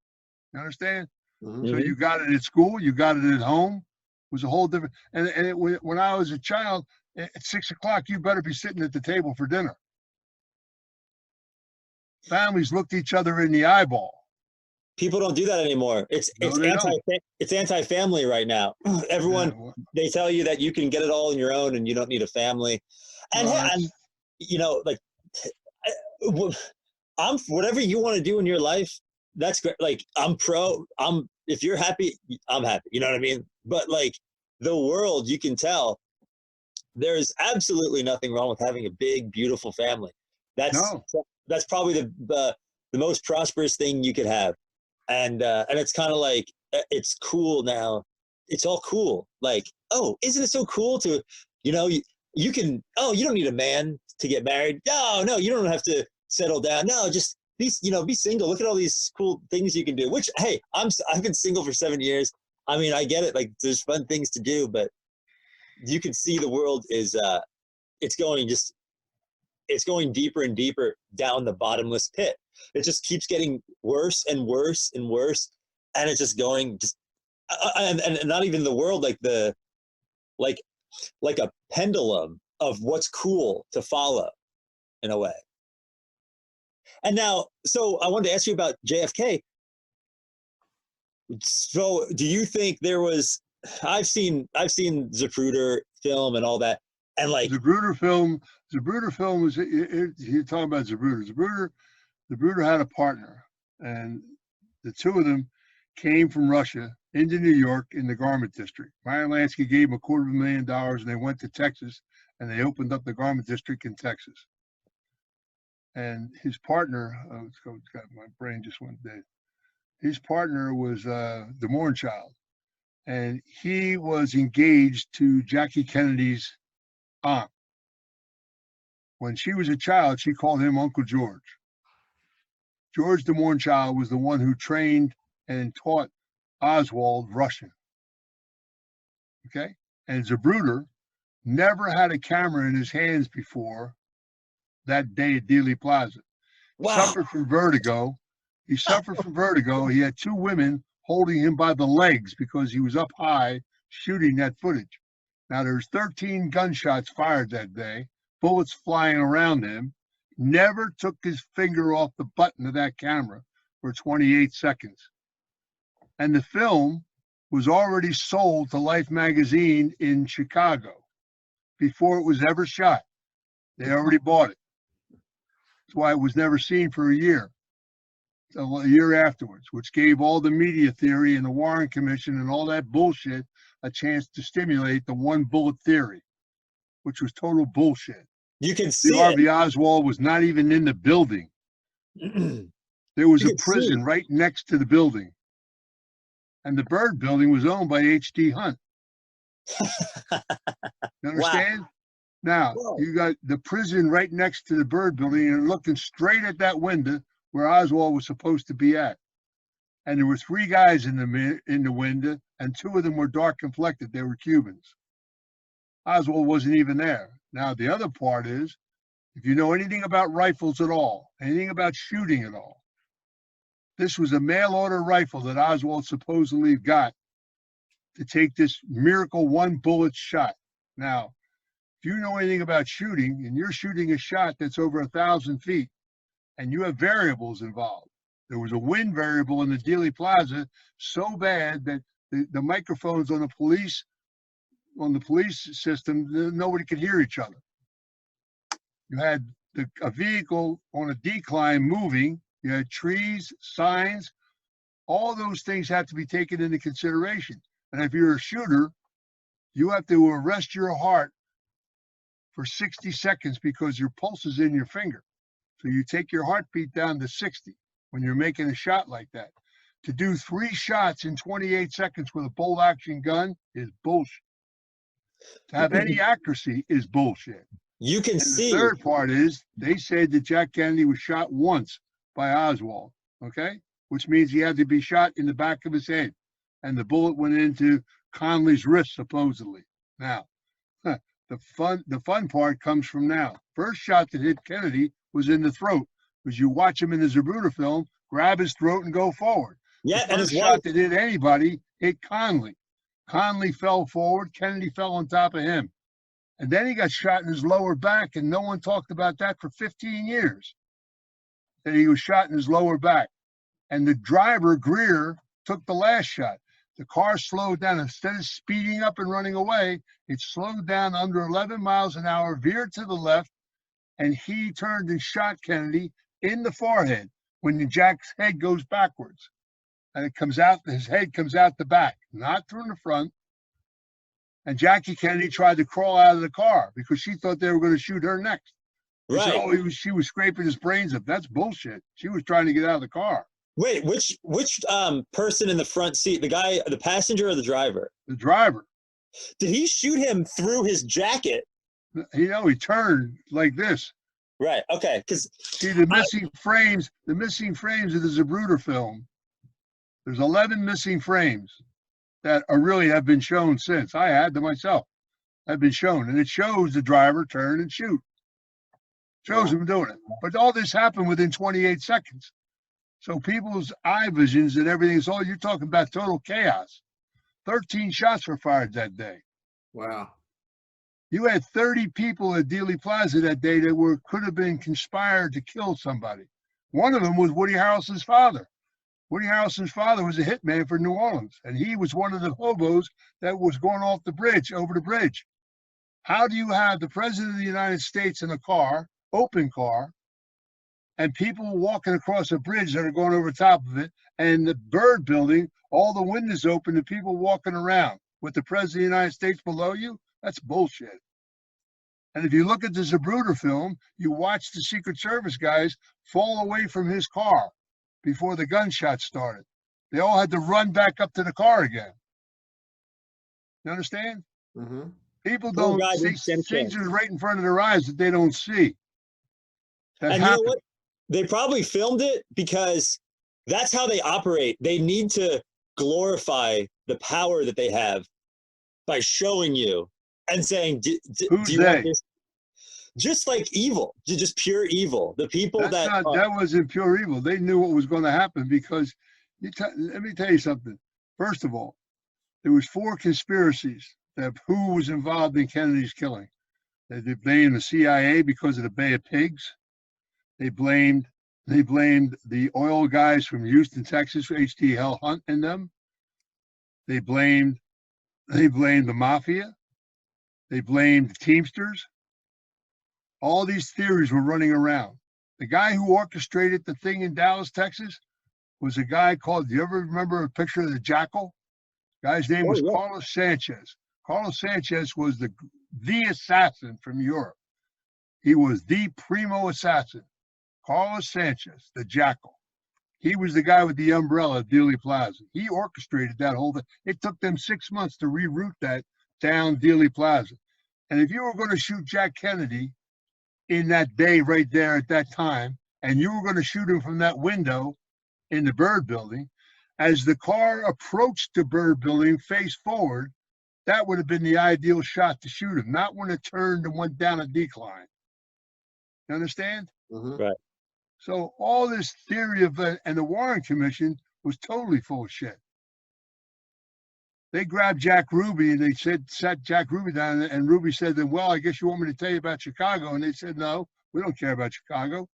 You understand? Mhm. So you got it at school, you got it at home. It was a whole different. And when I was a child, at 6 o'clock, you better be sitting at the table for dinner. Families looked each other in the eyeball. People don't do that anymore. It's anti-family right now. Everyone, they tell you that you can get it all on your own and you don't need a family. And, and you know, like, whatever you want to do in your life, that's great. Like, if you're happy, I'm happy. You know what I mean? But like the world, you can tell there's absolutely nothing wrong with having a big, beautiful family. That's probably the most prosperous thing you could have. And it's kind of like, it's cool now. It's all cool. Like, oh, isn't it so cool to, you know, you can, oh, you don't need a man to get married. No, you don't have to settle down. No, just be single. Look at all these cool things you can do, which, hey, I've been single for 7 years. I mean, I get it. Like, there's fun things to do, but you can see the world is, it's going deeper and deeper down the bottomless pit. It just keeps getting worse and worse and worse. And it's just going and not even the world, like a pendulum of what's cool to follow in a way. And now, so I wanted to ask you about JFK. So do you think there was, I've seen Zapruder film and all that. And like Zapruder film was, you're talking about Zapruder. Zapruder had a partner, and the two of them came from Russia into New York in the garment district. Myron Lansky gave him $250,000, and they went to Texas, and they opened up the garment district in Texas. And his partner, my brain just went dead. His partner was the Mournchild, and he was engaged to Jackie Kennedy's aunt. When she was a child, she called him Uncle George. George de Montchild was the one who trained and taught Oswald Russian. Okay? And Zapruder never had a camera in his hands before that day at Dealey Plaza. Wow. Suffered from vertigo. He suffered from vertigo. He had two women holding him by the legs because he was up high shooting that footage. Now, there's 13 gunshots fired that day, bullets flying around him. Never took his finger off the button of that camera for 28 seconds. And the film was already sold to Life magazine in Chicago before it was ever shot. They already bought it. That's why it was never seen for a year afterwards, which gave all the media theory and the Warren Commission and all that bullshit a chance to stimulate the one bullet theory, which was total bullshit. You can see Harvey Oswald was not even in the building. There was a prison right next to the building. And the Byrd building was owned by H.D. Hunt. You understand? Wow. Now, you got the prison right next to the Byrd building and looking straight at that window where Oswald was supposed to be at. And there were 3 guys in the window, and 2 of them were dark complected. They were Cubans. Oswald wasn't even there. Now, the other part is, if you know anything about rifles at all, anything about shooting at all, this was a mail order rifle that Oswald supposedly got to take this miracle 1 bullet shot. Now, if you know anything about shooting and you're shooting a shot that's over 1,000 feet and you have variables involved, there was a wind variable in the Dealey Plaza so bad that the microphones on the police system, nobody could hear each other. You had a vehicle on a decline moving. You had trees, signs. All those things have to be taken into consideration. And if you're a shooter, you have to arrest your heart for 60 seconds because your pulse is in your finger. So you take your heartbeat down to 60 when you're making a shot like that. To do 3 shots in 28 seconds with a bolt action gun is bullshit. To have any accuracy is bullshit. You can see. The third part is they said that Jack Kennedy was shot once by Oswald, okay? Which means he had to be shot in the back of his head. And the bullet went into Conley's wrist, supposedly. Now, the fun part comes from now. First shot that hit Kennedy was in the throat, because you watch him in the Zapruder film, grab his throat and go forward. Yeah, the first shot that hit anybody hit Conley. Conley fell forward, Kennedy fell on top of him. And then he got shot in his lower back, and no one talked about that for 15 years, that he was shot in his lower back. And the driver, Greer, took the last shot. The car slowed down. Instead of speeding up and running away, it slowed down under 11 miles an hour, veered to the left, and he turned and shot Kennedy in the forehead when Jack's head goes backwards. And it comes out, his head comes out the back, not through the front. And Jackie Kennedy tried to crawl out of the car because she thought they were going to shoot her next. Right. Said, oh, she was scraping his brains up. That's bullshit. She was trying to get out of the car. Wait, which person in the front seat? The guy, the passenger or the driver? The driver. Did he shoot him through his jacket? He turned like this. Right. Okay. Because see the missing frames of the Zapruder film. There's 11 missing frames that really have been shown since. I had them myself. Have been shown, and it shows the driver turn and shoot. Shows him doing it. But all this happened within 28 seconds. So people's eye visions and everything is all, you're talking about total chaos. 13 shots were fired that day. Wow. You had 30 people at Dealey Plaza that day that could have been conspired to kill somebody. One of them was Woody Harrelson's father. Woody Harrelson's father was a hitman for New Orleans, and he was one of the hobos that was going off the bridge, over the bridge. How do you have the President of the United States in a car, open car, and people walking across a bridge that are going over top of it, and the Byrd building, all the windows open, and people walking around with the President of the United States below you? That's bullshit. And if you look at the Zapruder film, you watch the Secret Service guys fall away from his car before the gunshots started. They all had to run back up to the car again. You understand? Mm-hmm. People don't see things right in front of their eyes that they don't see. That happened. They probably filmed it because that's how they operate. They need to glorify the power that they have by showing you and saying, do Who's you want they? this? Just like evil, just pure evil. The people that wasn't pure evil. They knew what was going to happen because let me tell you something. First of all, there was 4 conspiracies that who was involved in Kennedy's killing. They blamed the CIA because of the Bay of Pigs. They blamed the oil guys from Houston, Texas, for H.T. Hunt and them. They blamed the mafia. They blamed the Teamsters. All these theories were running around. The guy who orchestrated the thing in Dallas, Texas, was a guy called, do you ever remember a picture of the Jackal? The guy's name was Carlos Sanchez. Carlos Sanchez was the assassin from Europe. He was the primo assassin. Carlos Sanchez, the Jackal. He was the guy with the umbrella at Dealey Plaza. He orchestrated that whole thing. It took them 6 months to reroute that down Dealey Plaza. And if you were going to shoot Jack Kennedy in that day right there at that time, and you were going to shoot him from that window in the Byrd Building, as the car approached the Byrd Building face forward, that would have been the ideal shot to shoot him, not when it turned and went down a decline. You understand? Mm-hmm. Right. So all this theory of and the Warren Commission was totally full of shit. They grabbed Jack Ruby and they sat Jack Ruby down, and Ruby said, then, well, I guess you want me to tell you about Chicago. And they said, no, we don't care about Chicago.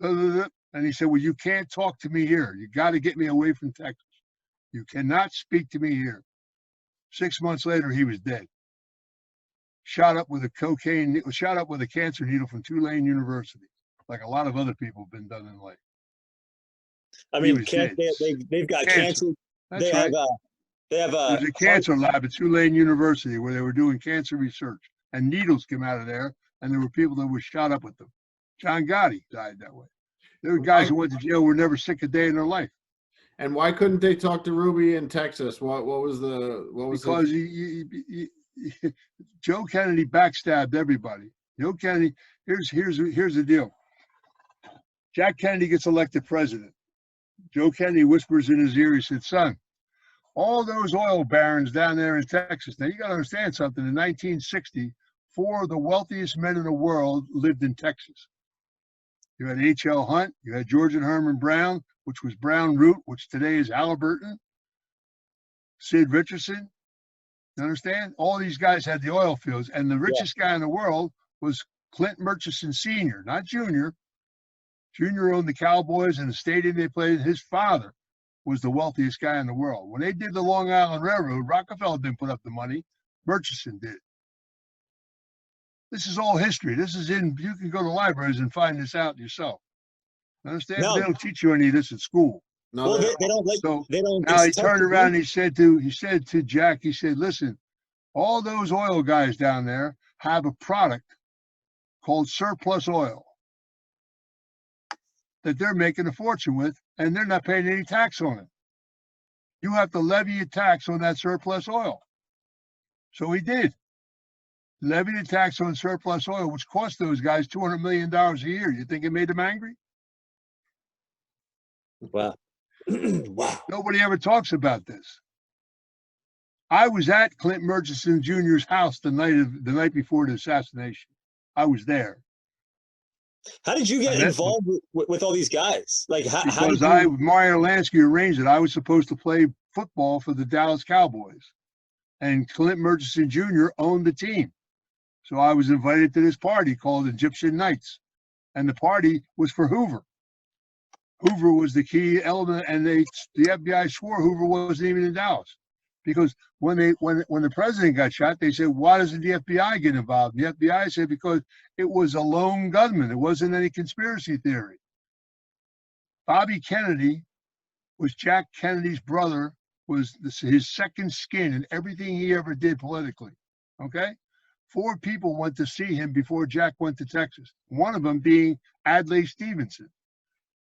And he said, well, you can't talk to me here. You got to get me away from Texas. You cannot speak to me here. 6 months later, he was dead. Shot up with a cancer needle from Tulane University, like a lot of other people have been done in life. I mean, they've got cancer. That's they right. There's a cancer lab at Tulane University where they were doing cancer research, and needles came out of there, and there were people that were shot up with them. John Gotti died that way. There were guys who went to jail were never sick a day in their life. And why couldn't they talk to Ruby in Texas? Because Joe Kennedy backstabbed everybody. Joe Kennedy. Here's the deal. Jack Kennedy gets elected president. Joe Kennedy whispers in his ear. He said, "Son, all those oil barons down there in Texas. Now you got to understand something. In 1960, 4 of the wealthiest men in the world lived in Texas. You had H.L. Hunt. You had George and Herman Brown, which was Brown Root, which today is Halliburton. Sid Richardson. You understand? All these guys had the oil fields, and the richest guy in the world was Clint Murchison Sr., not Jr. Jr. owned the Cowboys and the stadium they played. His father was the wealthiest guy in the world. When they did the Long Island Railroad, Rockefeller didn't put up the money. Murchison did. This is all history. You can go to libraries and find this out yourself. Understand? No. They don't teach you any of this at school. No, Well, they don't. They don't. Now he turned around and he said to Jack, he said, listen, all those oil guys down there have a product called surplus oil that they're making a fortune with, and they're not paying any tax on it. You have to levy a tax on that surplus oil. So he did. Levied a tax on surplus oil, which cost those guys $200 million a year. You think it made them angry? Wow. Wow. Nobody ever talks about this. I was at Clint Murchison Jr.'s house the night before the assassination. I was there. How did you get involved with all these guys? Like, because Mario Lansky arranged it. I was supposed to play football for the Dallas Cowboys, and Clint Murchison Jr. owned the team. So I was invited to this party called Egyptian Nights, and the party was for Hoover. Hoover was the key element, and the FBI swore Hoover wasn't even in Dallas, because when the president got shot, they said, "Why doesn't the FBI get involved?" And the FBI said because it was a lone gunman. It wasn't any conspiracy theory. Bobby Kennedy was Jack Kennedy's brother, was his second skin in everything he ever did politically. Okay? 4 people went to see him before Jack went to Texas. One of them being Adlai Stevenson,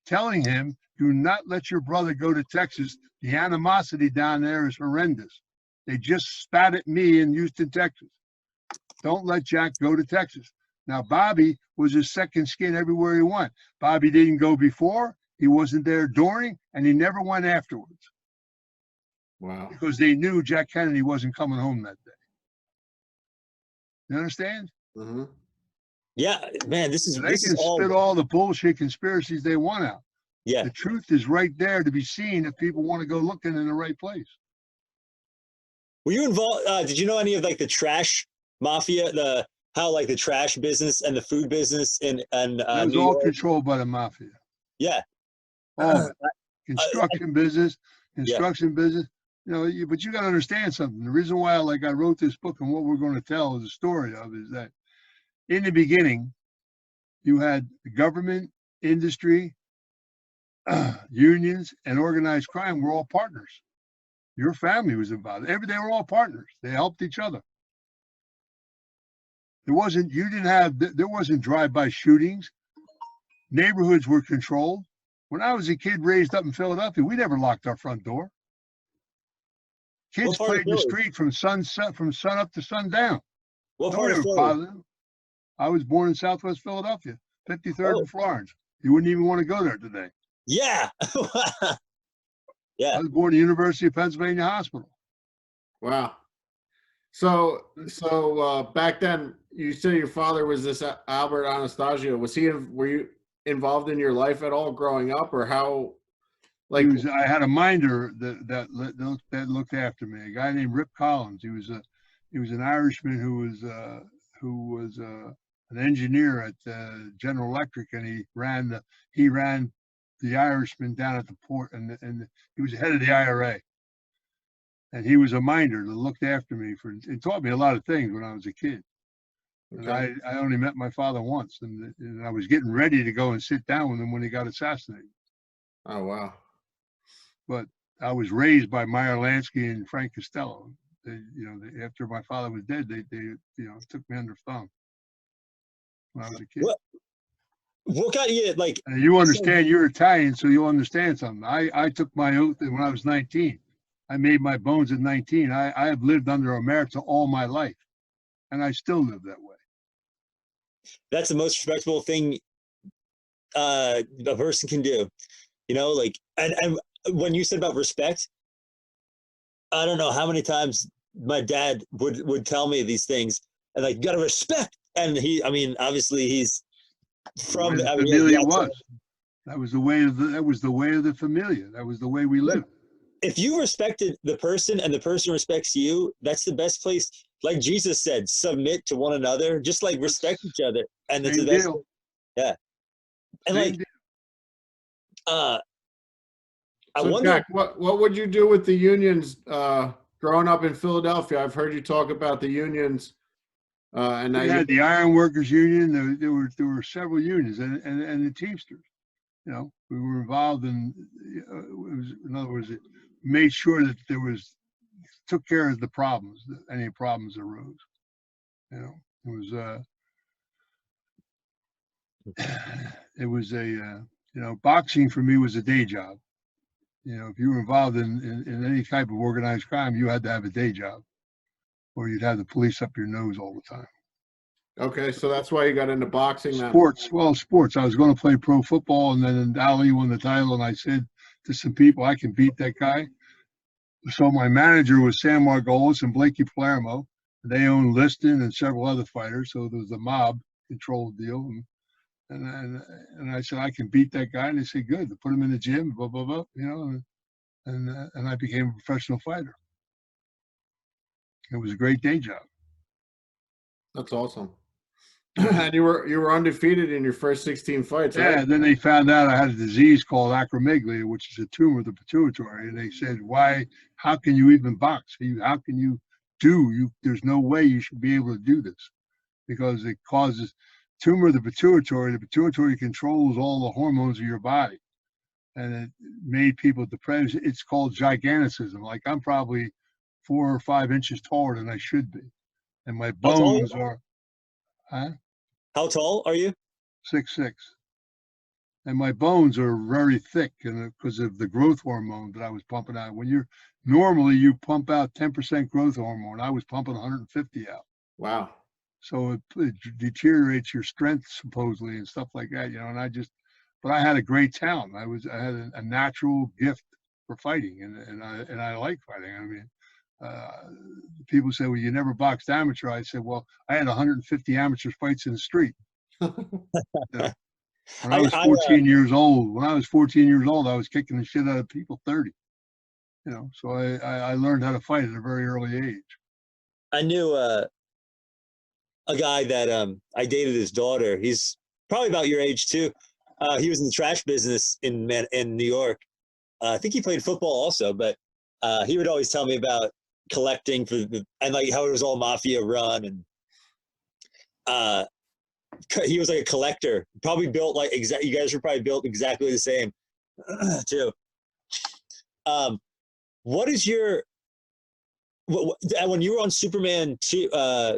telling him, do not let your brother go to Texas. The animosity down there is horrendous. They just spat at me in Houston, Texas. Don't let Jack go to Texas. Now, Bobby was his second skin everywhere he went. Bobby didn't go before, he wasn't there during, and he never went afterwards. Wow. Because they knew Jack Kennedy wasn't coming home that day. You understand? Mm-hmm. Yeah, man, this They is can spit all the bullshit conspiracies they want out. Yeah. The truth is right there to be seen if people want to go looking in the right place. Were you involved? Did you know any of like the trash mafia, how like the trash business and the food business in It was New all York? controlled by the mafia. Yeah. All of it. Construction business. Yeah. You know, but you got to understand something. The reason why, like, I wrote this book and what we're going to tell is the story of is that in the beginning, you had the government, industry, unions, and organized crime were all partners. Your family was involved. They were all partners. They helped each other. There wasn't drive-by shootings. Neighborhoods were controlled. When I was a kid raised up in Philadelphia, we never locked our front door. Kids played in the street from sun up to sundown. What part of Philly? I was born in Southwest Philadelphia, 53rd and Florence. You wouldn't even want to go there today. Yeah. Yeah. I was born at the University of Pennsylvania Hospital. Wow. So back then, you said your father was this Albert Anastasio. Were you involved in your life at all growing up, or how? Like, I had a minder that looked after me. A guy named Rip Collins. He was an Irishman who was an engineer at General Electric, and he ran the Irishman down at the port, and he was head of the IRA. And he was a minder that looked after me and taught me a lot of things when I was a kid. Okay. And I only met my father once, and I was getting ready to go and sit down with him when he got assassinated. Oh, wow. But I was raised by Meyer Lansky and Frank Costello. After my father was dead, they took me under thumb when I was a kid. What got you like? And you understand, you're Italian, so you'll understand something. I took my oath when I was 19. I made my bones at 19. I have lived under omerta all my life, and I still live that way. That's the most respectable thing a person can do. You know, like, and when you said about respect, I don't know how many times my dad would tell me these things, and like, you gotta respect. And obviously he's from the familia was. That was the way of the familia. That was the way we lived. If you respected the person and the person respects you, that's the best place. Like Jesus said, submit to one another, just like respect each other. And it's the best. Yeah. And Same deal. I wonder, Jack, what would you do with the unions growing up in Philadelphia? I've heard you talk about the unions. And we had the Iron Workers Union. There were several unions, and the Teamsters. You know, we were involved in. In other words, it made sure that took care of the problems. That any problems arose. You know, it was boxing for me was a day job. You know, if you were involved in any type of organized crime, you had to have a day job, or you'd have the police up your nose all the time. Okay, so that's why you got into boxing then. Sports. I was going to play pro football, and then Ali won the title, and I said to some people, I can beat that guy. So my manager was Sam Margolis and Blakey Palermo. They owned Liston and several other fighters, so there was a mob control deal. And I said, I can beat that guy. And they said, good. They put him in the gym, blah, blah, blah, and I became a professional fighter. It was a great day job. That's awesome. And you were undefeated in your first 16 fights, right? Yeah, then they found out I had a disease called acromegaly, which is a tumor of the pituitary. And they said, how can you even box? How can you there's no way you should be able to do this, because it causes tumor of the pituitary. The pituitary controls all the hormones of your body, and it made people depressed. It's called giganticism. Like, I'm probably 4 or 5 inches taller than I should be, and my bones are. Huh? How tall are you? 6'6". And my bones are very thick, and because of the growth hormone that I was pumping out. When normally you pump out 10% growth hormone, I was pumping 150 out. Wow. So it deteriorates your strength supposedly and stuff like that, you know. And but I had a great talent. I had a natural gift for fighting, and I like fighting. I mean, people say, well, you never boxed amateur. I said, well, I had 150 amateur fights in the street. You know? When I was 14 years old, I was kicking the shit out of people 30. You know, so I learned how to fight at a very early age. I knew a guy that I dated his daughter. He's probably about your age too. He was in the trash business in New York. I think he played football also, but he would always tell me about collecting and like how it was all mafia run, and he was like a collector. Probably built like you guys were probably built exactly the same too. What is your when you were on Superman 2?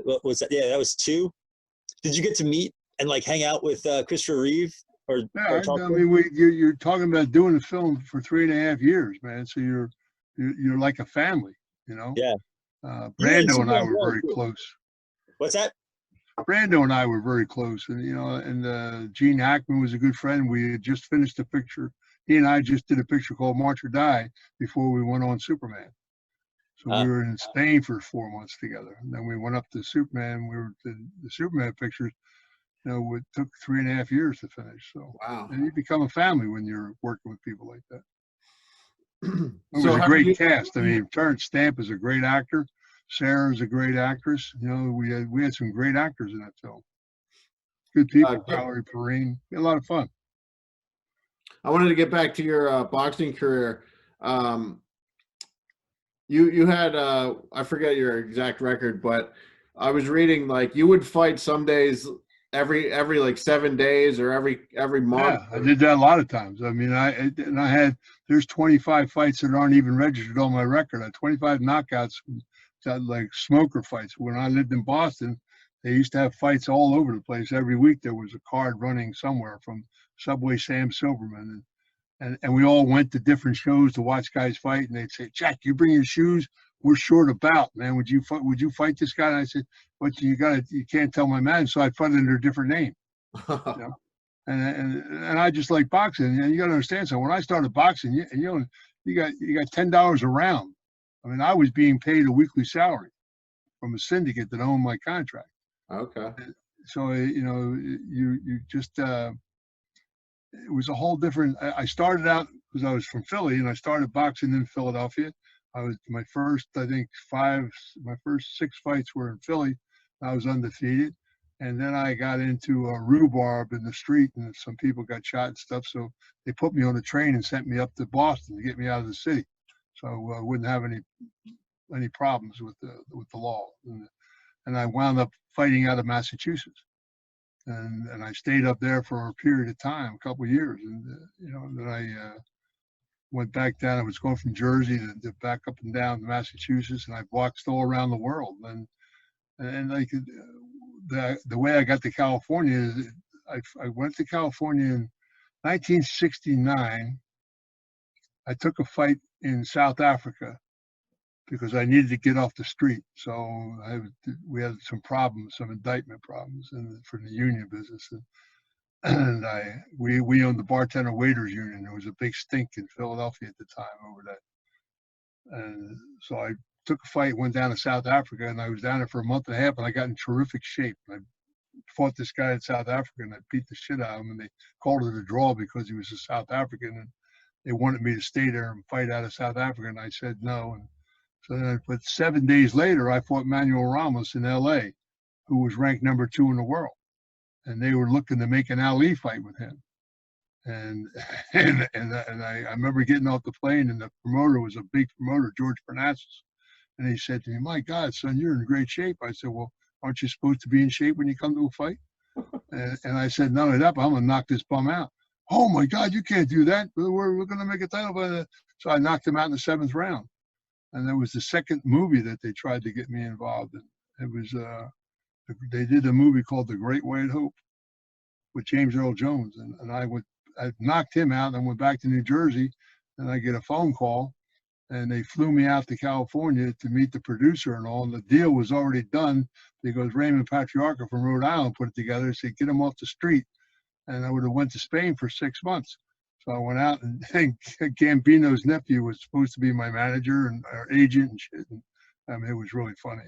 What was that? Yeah, that was 2. Did you get to meet and like hang out with Christopher Reeve? Yeah, I mean, you're talking about doing a film for 3.5 years, man. So you're like a family, you know. Yeah. Brando and I were very close. What's that? Brando and I were very close, and you know, and Gene Hackman was a good friend. We had just finished a picture. He and I just did a picture called March or Die before we went on Superman. So we were in Spain for 4 months together, and then we went up to Superman. We were the Superman pictures. You know, it took 3.5 years to finish. So wow, and you become a family when you're working with people like that. It was a great cast. I mean, Terrence Stamp is a great actor. Sarah is a great actress. You know, we had some great actors in that film. Good people. Valerie Perrine. We had a lot of fun. I wanted to get back to your boxing career. You had I forget your exact record, but I was reading like you would fight some days every like 7 days or every month. Yeah, I did that a lot of times. I mean, there's 25 fights that aren't even registered on my record. I had 25 knockouts, like smoker fights. When I lived in Boston, they used to have fights all over the place. Every week there was a card running somewhere from Subway Sam Silverman, and we all went to different shows to watch guys fight. And they'd say, "Jack, you bring your shoes. We're short a bout, man. Would you fight this guy?" And I said, "But you can't tell my man." So I fight under a different name. You know? And I just like boxing. And you got to understand. So when I started boxing, you got $10 a round. I mean, I was being paid a weekly salary from a syndicate that owned my contract. Okay. So you know, you just it was a whole different. I started out because I was from Philly, and I started boxing in Philadelphia. My first 6 fights were in Philly. I was undefeated, and then I got into a rhubarb in the street, and some people got shot and stuff. So they put me on a train and sent me up to Boston to get me out of the city, so I wouldn't have any problems with the law. And I wound up fighting out of Massachusetts, and I stayed up there for a period of time, a couple of years, and you know, then I went back down. I was going from Jersey to back up and down to Massachusetts, and I boxed all around the world. And like the way I got to California is I went to California in 1969. I took a fight in South Africa because I needed to get off the street. So we had some problems, some indictment problems for the union business. And we owned the bartender waiters union. There was a big stink in Philadelphia at the time over that. And so I took a fight, went down to South Africa, and I was down there for a month and a half, and I got in terrific shape. I fought this guy in South Africa, and I beat the shit out of him, and they called it a draw because he was a South African, and they wanted me to stay there and fight out of South Africa, and I said no. And so then, but 7 days later, I fought Manuel Ramos in L.A., who was ranked number 2 in the world. And they were looking to make an Ali fight with him. And I remember getting off the plane, and the promoter was a big promoter, George Parnassus. And he said to me, "My God, son, you're in great shape." I said, "Well, aren't you supposed to be in shape when you come to a fight?" And I said, "Not only that, but I'm going to knock this bum out." "Oh, my God, you can't do that. We're going to make a title fight." So I knocked him out in the 7th round. And that was the second movie that they tried to get me involved in. It was they did a movie called The Great White Hope with James Earl Jones, and I knocked him out, and I went back to New Jersey, and I get a phone call and they flew me out to California to meet the producer and all. And the deal was already done because Raymond Patriarca from Rhode Island put it together and said, get him off the street. And I would have went to Spain for 6 months. So I went out, and Gambino's nephew was supposed to be my manager and our agent and shit. And, I mean, it was really funny.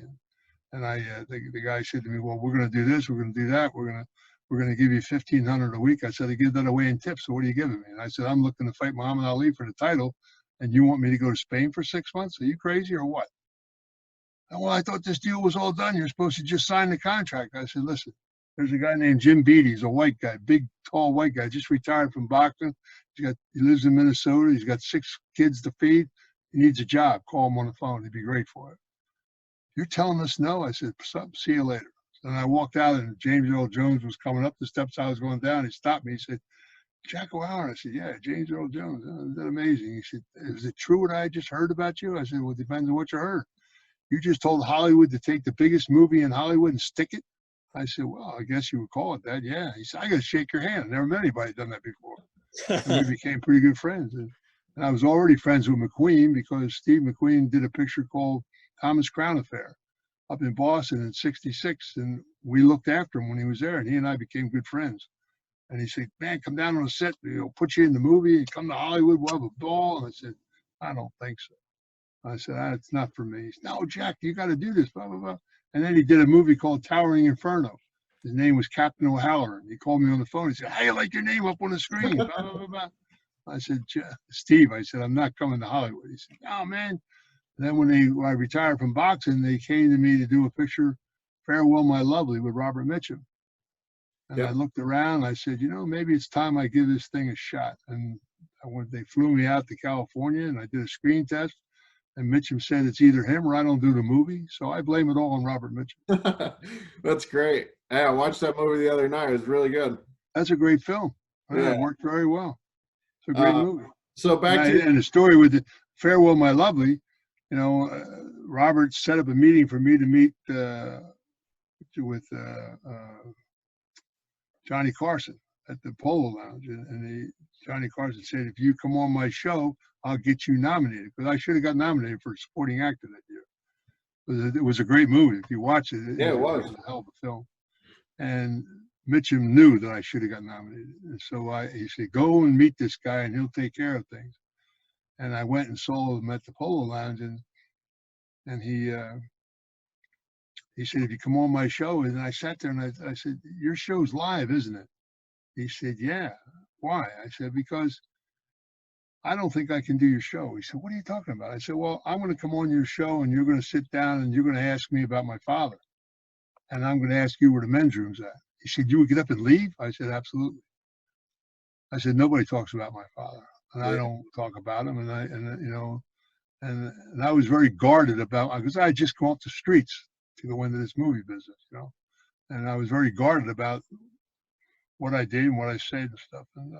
And the guy said to me, well, we're going to do this, we're going to do that, we're going to give you $1,500 a week. I said, I give that away in tips. So what are you giving me? And I said, I'm looking to fight Muhammad Ali for the title, and you want me to go to Spain for 6 months? Are you crazy or what? And, well, I thought this deal was all done. You're supposed to just sign the contract. I said, listen, there's a guy named Jim Beattie. He's a white guy, big, tall white guy, just retired from boxing. He lives in Minnesota. He's got 6 kids to feed. He needs a job. Call him on the phone. He'd be great for it. You're telling us no? I said, see you later. And I walked out, and James Earl Jones was coming up the steps I was going down. He stopped me. He said, Jack O'Halloran. I said, yeah, James Earl Jones. Isn't that amazing? He said, is it true what I just heard about you? I said, well, it depends on what you heard. You just told Hollywood to take the biggest movie in Hollywood and stick it? I said, well, I guess you would call it that, yeah. He said, I got to shake your hand. Never met anybody done that before. And we became pretty good friends. And I was already friends with McQueen because Steve McQueen did a picture called Thomas Crown Affair up in Boston in '66. And we looked after him when he was there, and he and I became good friends. And he said, man, come down on the set, put you in the movie, and come to Hollywood, we'll have a ball. And I said, I don't think so. I said, it's not for me. He said, no, Jack, you got to do this, blah, blah, blah. And then he did a movie called Towering Inferno. His name was Captain O'Halloran. He called me on the phone. He said, how you like your name up on the screen? Blah, blah, blah, blah. I said, Steve, I said, I'm not coming to Hollywood. He said, oh, man. And then when I retired from boxing, they came to me to do a picture, Farewell, My Lovely, with Robert Mitchum. And I looked around, and I said, maybe it's time I give this thing a shot. And they flew me out to California, and I did a screen test. And Mitchum said it's either him or I don't do the movie. So I blame it all on Robert Mitchum. That's great. Hey, I watched that movie the other night. It was really good. That's a great film. Yeah. It worked very well. It's a great movie. So and the story with the Farewell, My Lovely, Robert set up a meeting for me to meet with Johnny Carson at the Polo Lounge. And Johnny Carson said, if you come on my show, I'll get you nominated, because I should have got nominated for supporting actor that year. It was a great movie. If you watch it, it was a hell of a film. And Mitchum knew that I should have got nominated. And so he said, go and meet this guy and he'll take care of things. And I went and saw him at the Polo Lounge, and he said, if you come on my show, and I sat there and I said, your show's live, isn't it? He said, yeah. Why? I said, because I don't think I can do your show. He said, what are you talking about? I said, well, I'm going to come on your show, and you're going to sit down, and you're going to ask me about my father. And I'm going to ask you where the men's room's at. He said, you would get up and leave? I said, absolutely. I said, nobody talks about my father, and I don't talk about him. And I was very guarded about, because I had just come off the streets to go into this movie business, and I was very guarded about what I did and what I said and stuff. And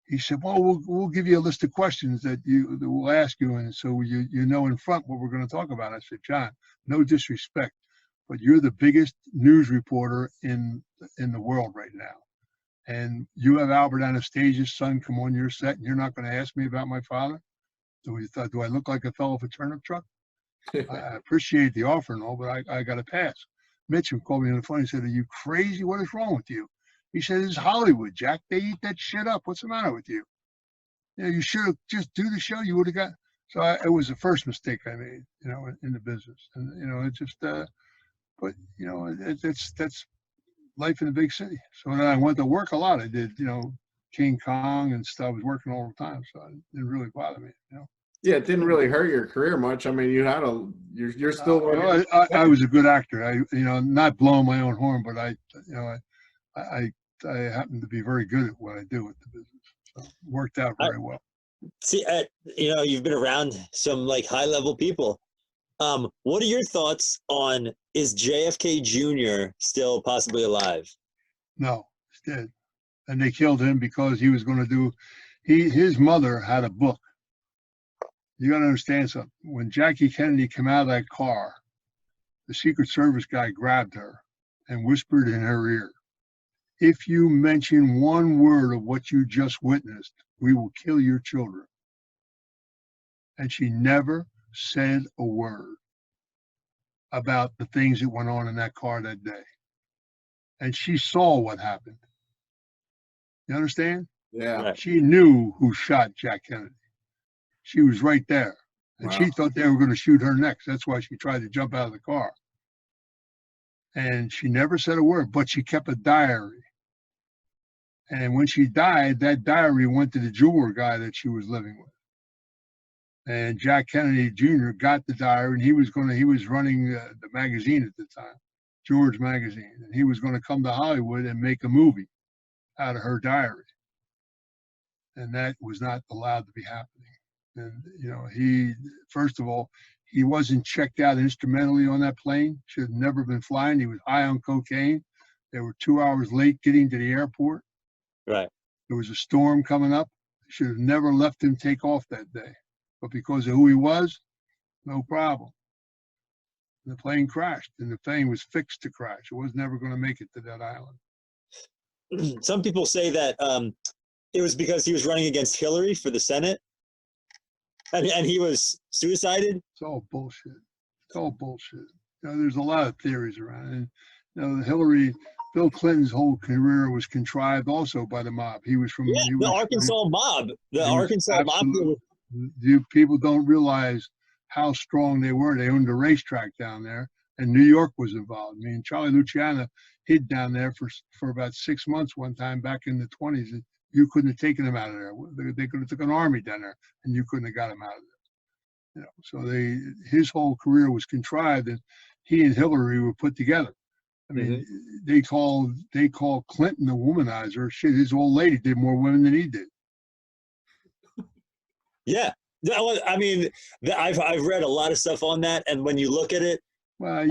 he said, well, we'll give you a list of questions that we'll ask you, and so you know in front what we're going to talk about. I said, John, no disrespect, but you're the biggest news reporter in the world right now. And you have Albert Anastasia's son come on your set, and you're not going to ask me about my father? Do I look like a fellow with a turnip truck? I appreciate the offer and all, but I got to pass. Mitchum called me on the phone. He said, are you crazy? What is wrong with you? He said, it's Hollywood, Jack. They eat that shit up. What's the matter with you? You should have just do the show. You would have got. So it was the first mistake I made, in the business. And, it just, but, that's life in a big city. So then I went to work a lot. I did, King Kong and stuff. I was working all the time. So it didn't really bother me, Yeah, it didn't really hurt your career much. I mean, you're still. I was a good actor. Not blowing my own horn, but I happen to be very good at what I do with the business. So it worked out very well. See, you've been around some high level people. What are your thoughts on, is JFK Jr. still possibly alive? No, he's dead. And they killed him because he was going to do, his mother had a book. You got to understand something. When Jackie Kennedy came out of that car, the Secret Service guy grabbed her and whispered in her ear, if you mention one word of what you just witnessed, we will kill your children. and she never said a word about the things that went on in that car that day. And she saw what happened. You understand? Yeah. Right. She knew who shot Jack Kennedy. She was right there. And Wow. she thought they were going to shoot her next. That's why she tried to jump out of the car. And she never said a word, but she kept a diary. And when she died, that diary went to the jeweler guy that she was living with. And Jack Kennedy Jr. got the diary, and he was running the magazine at the time, George Magazine, and he was going to come to Hollywood and make a movie out of her diary. And that was not allowed to be happening. And, he, first of all, he wasn't checked out instrumentally on that plane. Should have never been flying. He was high on cocaine. They were 2 hours late getting to the airport. Right. There was a storm coming up. They should have never left him take off that day. But because of who he was, no problem. The plane crashed, and the plane was fixed to crash. It was never going to make it to that island. Some people say that it was because he was running against Hillary for the Senate, and he was suicided. It's all bullshit. It's all bullshit. There's a lot of theories around it. And, Bill Clinton's whole career was contrived also by the mob. He was from the Arkansas mob. The Arkansas mob. People don't realize how strong they were. They owned a racetrack down there, and New York was involved. I mean, Charlie Luciano hid down there for about 6 months one time back in the 20s. You couldn't have taken him out of there. They could have took an army down there, and you couldn't have got him out of there. So his whole career was contrived, and he and Hillary were put together. I mean, they call Clinton a womanizer. Shit, his old lady did more women than he did. Yeah. I mean, I've read a lot of stuff on that, and when you look at it, well,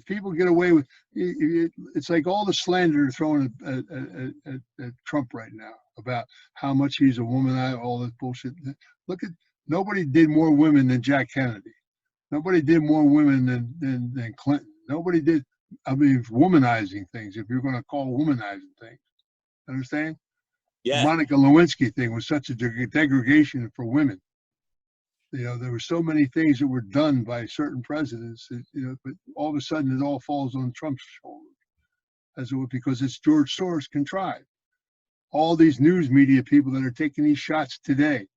people get away with it's like all the slander they're throwing at Trump right now about how much he's a womanizer, all this bullshit. Nobody did more women than Jack Kennedy. Nobody did more women than Clinton. Nobody did. I mean, womanizing things. If you're going to call womanizing things, understand? yeah, The Monica Lewinsky thing was such a degradation for women. There were so many things that were done by certain presidents, but all of a sudden it all falls on Trump's shoulders, because it's George Soros contrived. All these news media people that are taking these shots today,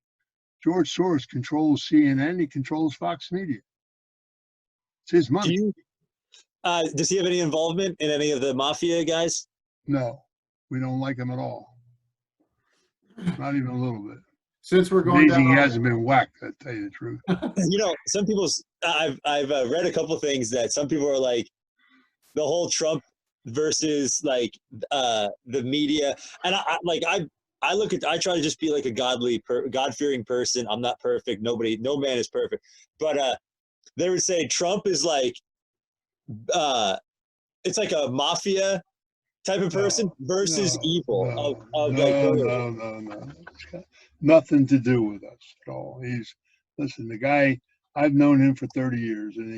George Soros controls CNN. He controls Fox Media. It's his money. Does he have any involvement in any of the mafia guys? No, we don't like him at all. Not even a little bit. Since we're going Amazing down, he hasn't been whacked. I tell you the truth. Some people. I've read a couple things that some people are like, the whole Trump versus like the media, and I try to just be like a God-fearing person. I'm not perfect. No man is perfect, but they would say Trump is like, it's like a mafia type of person versus evil. No. It's got nothing to do with us at all. Listen, the guy, I've known him for 30 years, and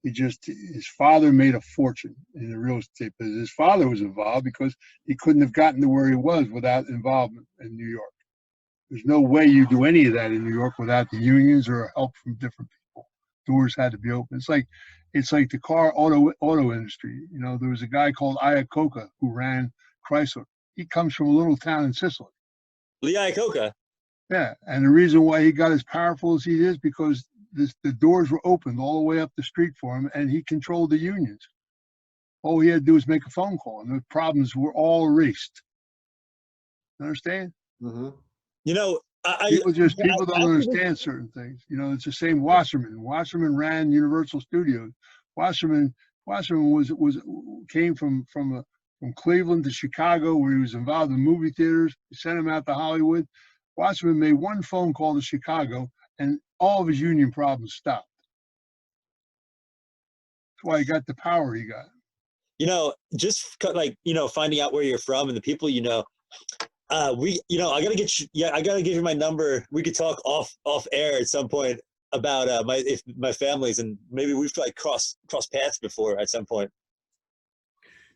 his father made a fortune in the real estate business. His father was involved because he couldn't have gotten to where he was without involvement in New York. There's no way you do any of that in New York without the unions or help from different people. Doors had to be open. It's like the car auto industry. There was a guy called Iacocca who ran Chrysler. He comes from a little town in Sicily. Lee Iacocca. Yeah, and the reason why he got as powerful as he is because the doors were opened all the way up the street for him, and he controlled the unions. All he had to do was make a phone call, and the problems were all erased. Understand? mm-hmm. People don't understand certain things. It's the same Wasserman. Wasserman ran Universal Studios. Wasserman came from Cleveland to Chicago, where he was involved in movie theaters. He sent him out to Hollywood. Wasserman made one phone call to Chicago, and all of his union problems stopped. That's why he got the power he got. Just like finding out where you're from and the people I gotta get you. Yeah, I gotta give you my number. We could talk off air at some point about my families, and maybe we've like crossed paths before at some point.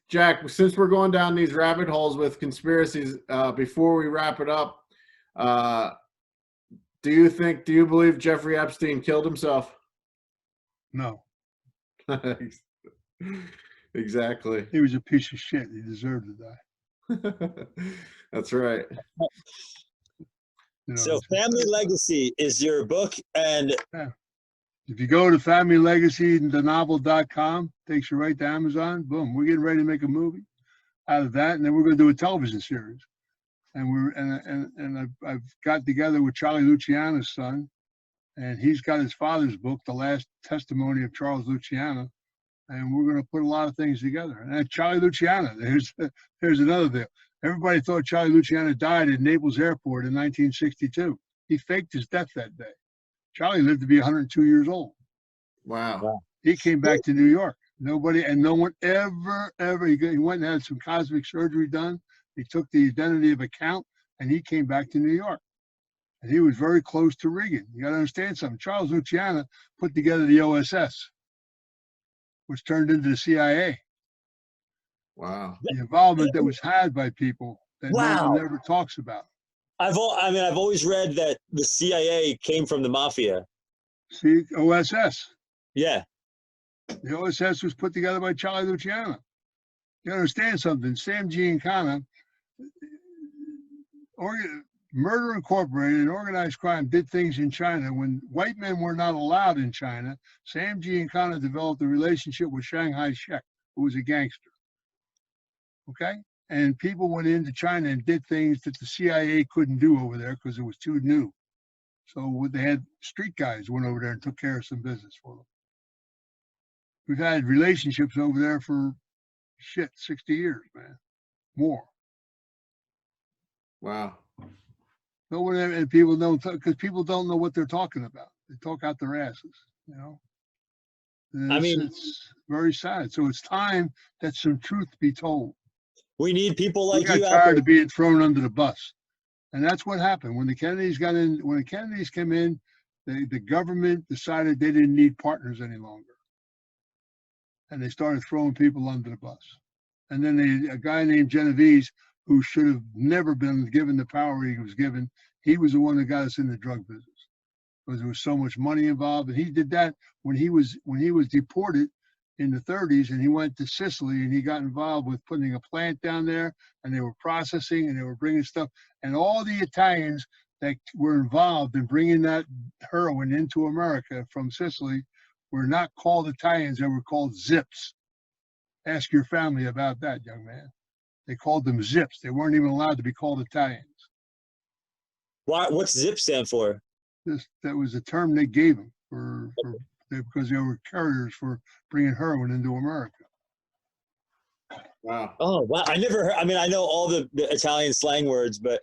Jack, since we're going down these rabbit holes with conspiracies, before we wrap it up, Do you believe Jeffrey Epstein killed himself? No, Exactly. he was a piece of shit. He deserved to die. That's right. You know, So Family Legacy is your book, and if you go to familylegacythenovel.com, takes you right to Amazon. Boom, we're getting ready to make a movie out of that, and then we're going to do a television series. And I've got together with Charlie Luciano's son, and he's got his father's book, The Last Testimony of Charles Luciano, and we're going to put a lot of things together. And Charlie Luciano, there's another deal. Everybody thought Charlie Luciano died at Naples Airport in 1962. He faked his death that day. Charlie lived to be 102 years old. Wow. He came back to New York. No one ever, he went and had some cosmic surgery done. He took the identity of a count, and he came back to New York. And he was very close to Reagan. You got to understand something. Charles Luciano put together the OSS, which turned into the CIA. Wow. The involvement that was had by people that no one ever talks about. I've always read that the CIA came from the mafia. See, OSS. Yeah. The OSS was put together by Charlie Luciano. You understand something? Sam Giancana, Murder Incorporated and organized crime did things in China when white men were not allowed in China. Sam Giancana developed a relationship with Shanghai Shek, who was a gangster. Okay? And people went into China and did things that the CIA couldn't do over there because it was too new. So they had street guys went over there and took care of some business for them. We've had relationships over there for 60 years, man. More. Wow. No one, and people don't, because people don't know what they're talking about. They talk out their asses, you know. It's very sad. So it's time that some truth be told. We need people like you. We got tired of being thrown under the bus, and that's what happened when the Kennedys got in. When the Kennedys came in, the government decided they didn't need partners any longer, and they started throwing people under the bus. And then a guy named Genovese, who should have never been given the power he was given, he was the one that got us in the drug business because there was so much money involved. And he did that when he was deported in the 30s, and he went to Sicily and he got involved with putting a plant down there, and they were processing and they were bringing stuff. And all the Italians that were involved in bringing that heroin into America from Sicily were not called Italians, they were called Zips. Ask your family about that, young man. They called them Zips. They weren't even allowed to be called Italians. Why? What's Zip stand for? That was a term they gave them because they were carriers for bringing heroin into America. Wow. Oh, wow. I never heard. I mean, I know all the Italian slang words, but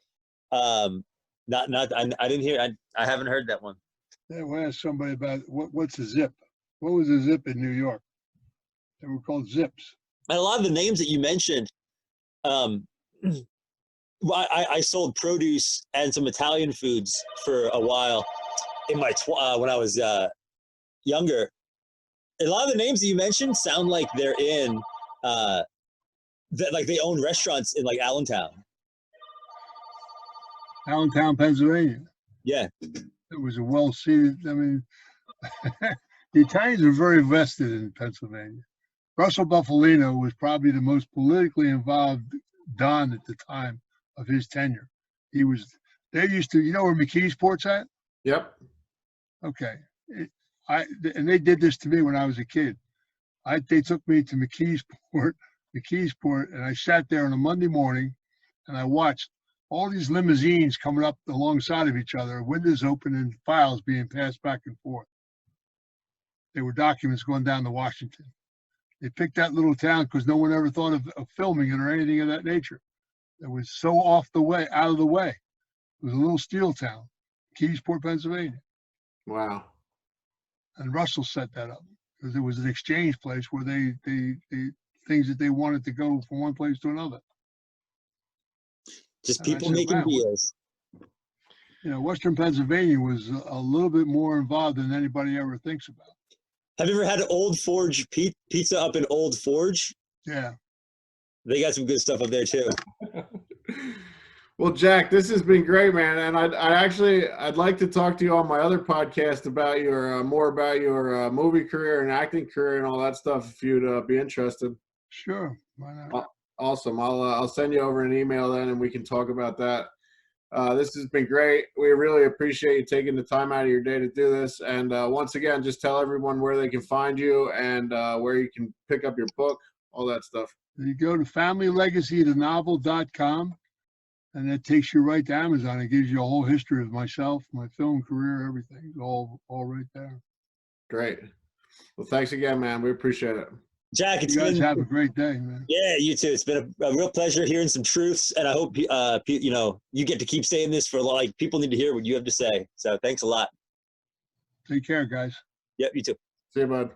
I didn't hear. I haven't heard that one. Yeah, we'll ask somebody about what's a zip. What was a zip in New York? They were called Zips. And a lot of the names that you mentioned, I sold produce and some Italian foods for a while in my when I was younger. A lot of the names that you mentioned sound like they're in like they own restaurants in like Allentown. Allentown, Pennsylvania. Yeah. It was a well-seated, I mean, the Italians were very vested in Pennsylvania. Russell Buffalino was probably the most politically involved Don at the time of his tenure. They used to, you know where McKeesport's at? Yep. Okay. And they did this to me when I was a kid. They took me to McKeesport, and I sat there on a Monday morning and I watched all these limousines coming up alongside of each other, windows open and files being passed back and forth. They were documents going down to Washington. They picked that little town because no one ever thought of filming it or anything of that nature. It was so out of the way. It was a little steel town, Keysport, Pennsylvania. Wow. And Russell set that up because it was an exchange place where they things that they wanted to go from one place to another. Just people making deals. You know, Western Pennsylvania was a little bit more involved than anybody ever thinks about. Have you ever had Old Forge pizza up in Old Forge? Yeah. They got some good stuff up there too. Well, Jack, this has been great, man. And I'd like to talk to you on my other podcast about your more about your movie career and acting career and all that stuff. If you'd be interested. Sure, why not? Awesome. I'll send you over an email then, and we can talk about that. This has been great. We really appreciate you taking the time out of your day to do this. And once again, just tell everyone where they can find you and where you can pick up your book, all that stuff. You go to familylegacythenovel.com, and that takes you right to Amazon. It gives you a whole history of myself, my film career, everything. It's all right there. Great. Well, thanks again, man. We appreciate it. Jack, it's You guys been, have a great day, man. yeah, you too. It's been a real pleasure hearing some truths, and I hope you know, you get to keep saying this for like people need to hear what you have to say. So thanks a lot. Take care, guys. Yep, you too. See you, bud.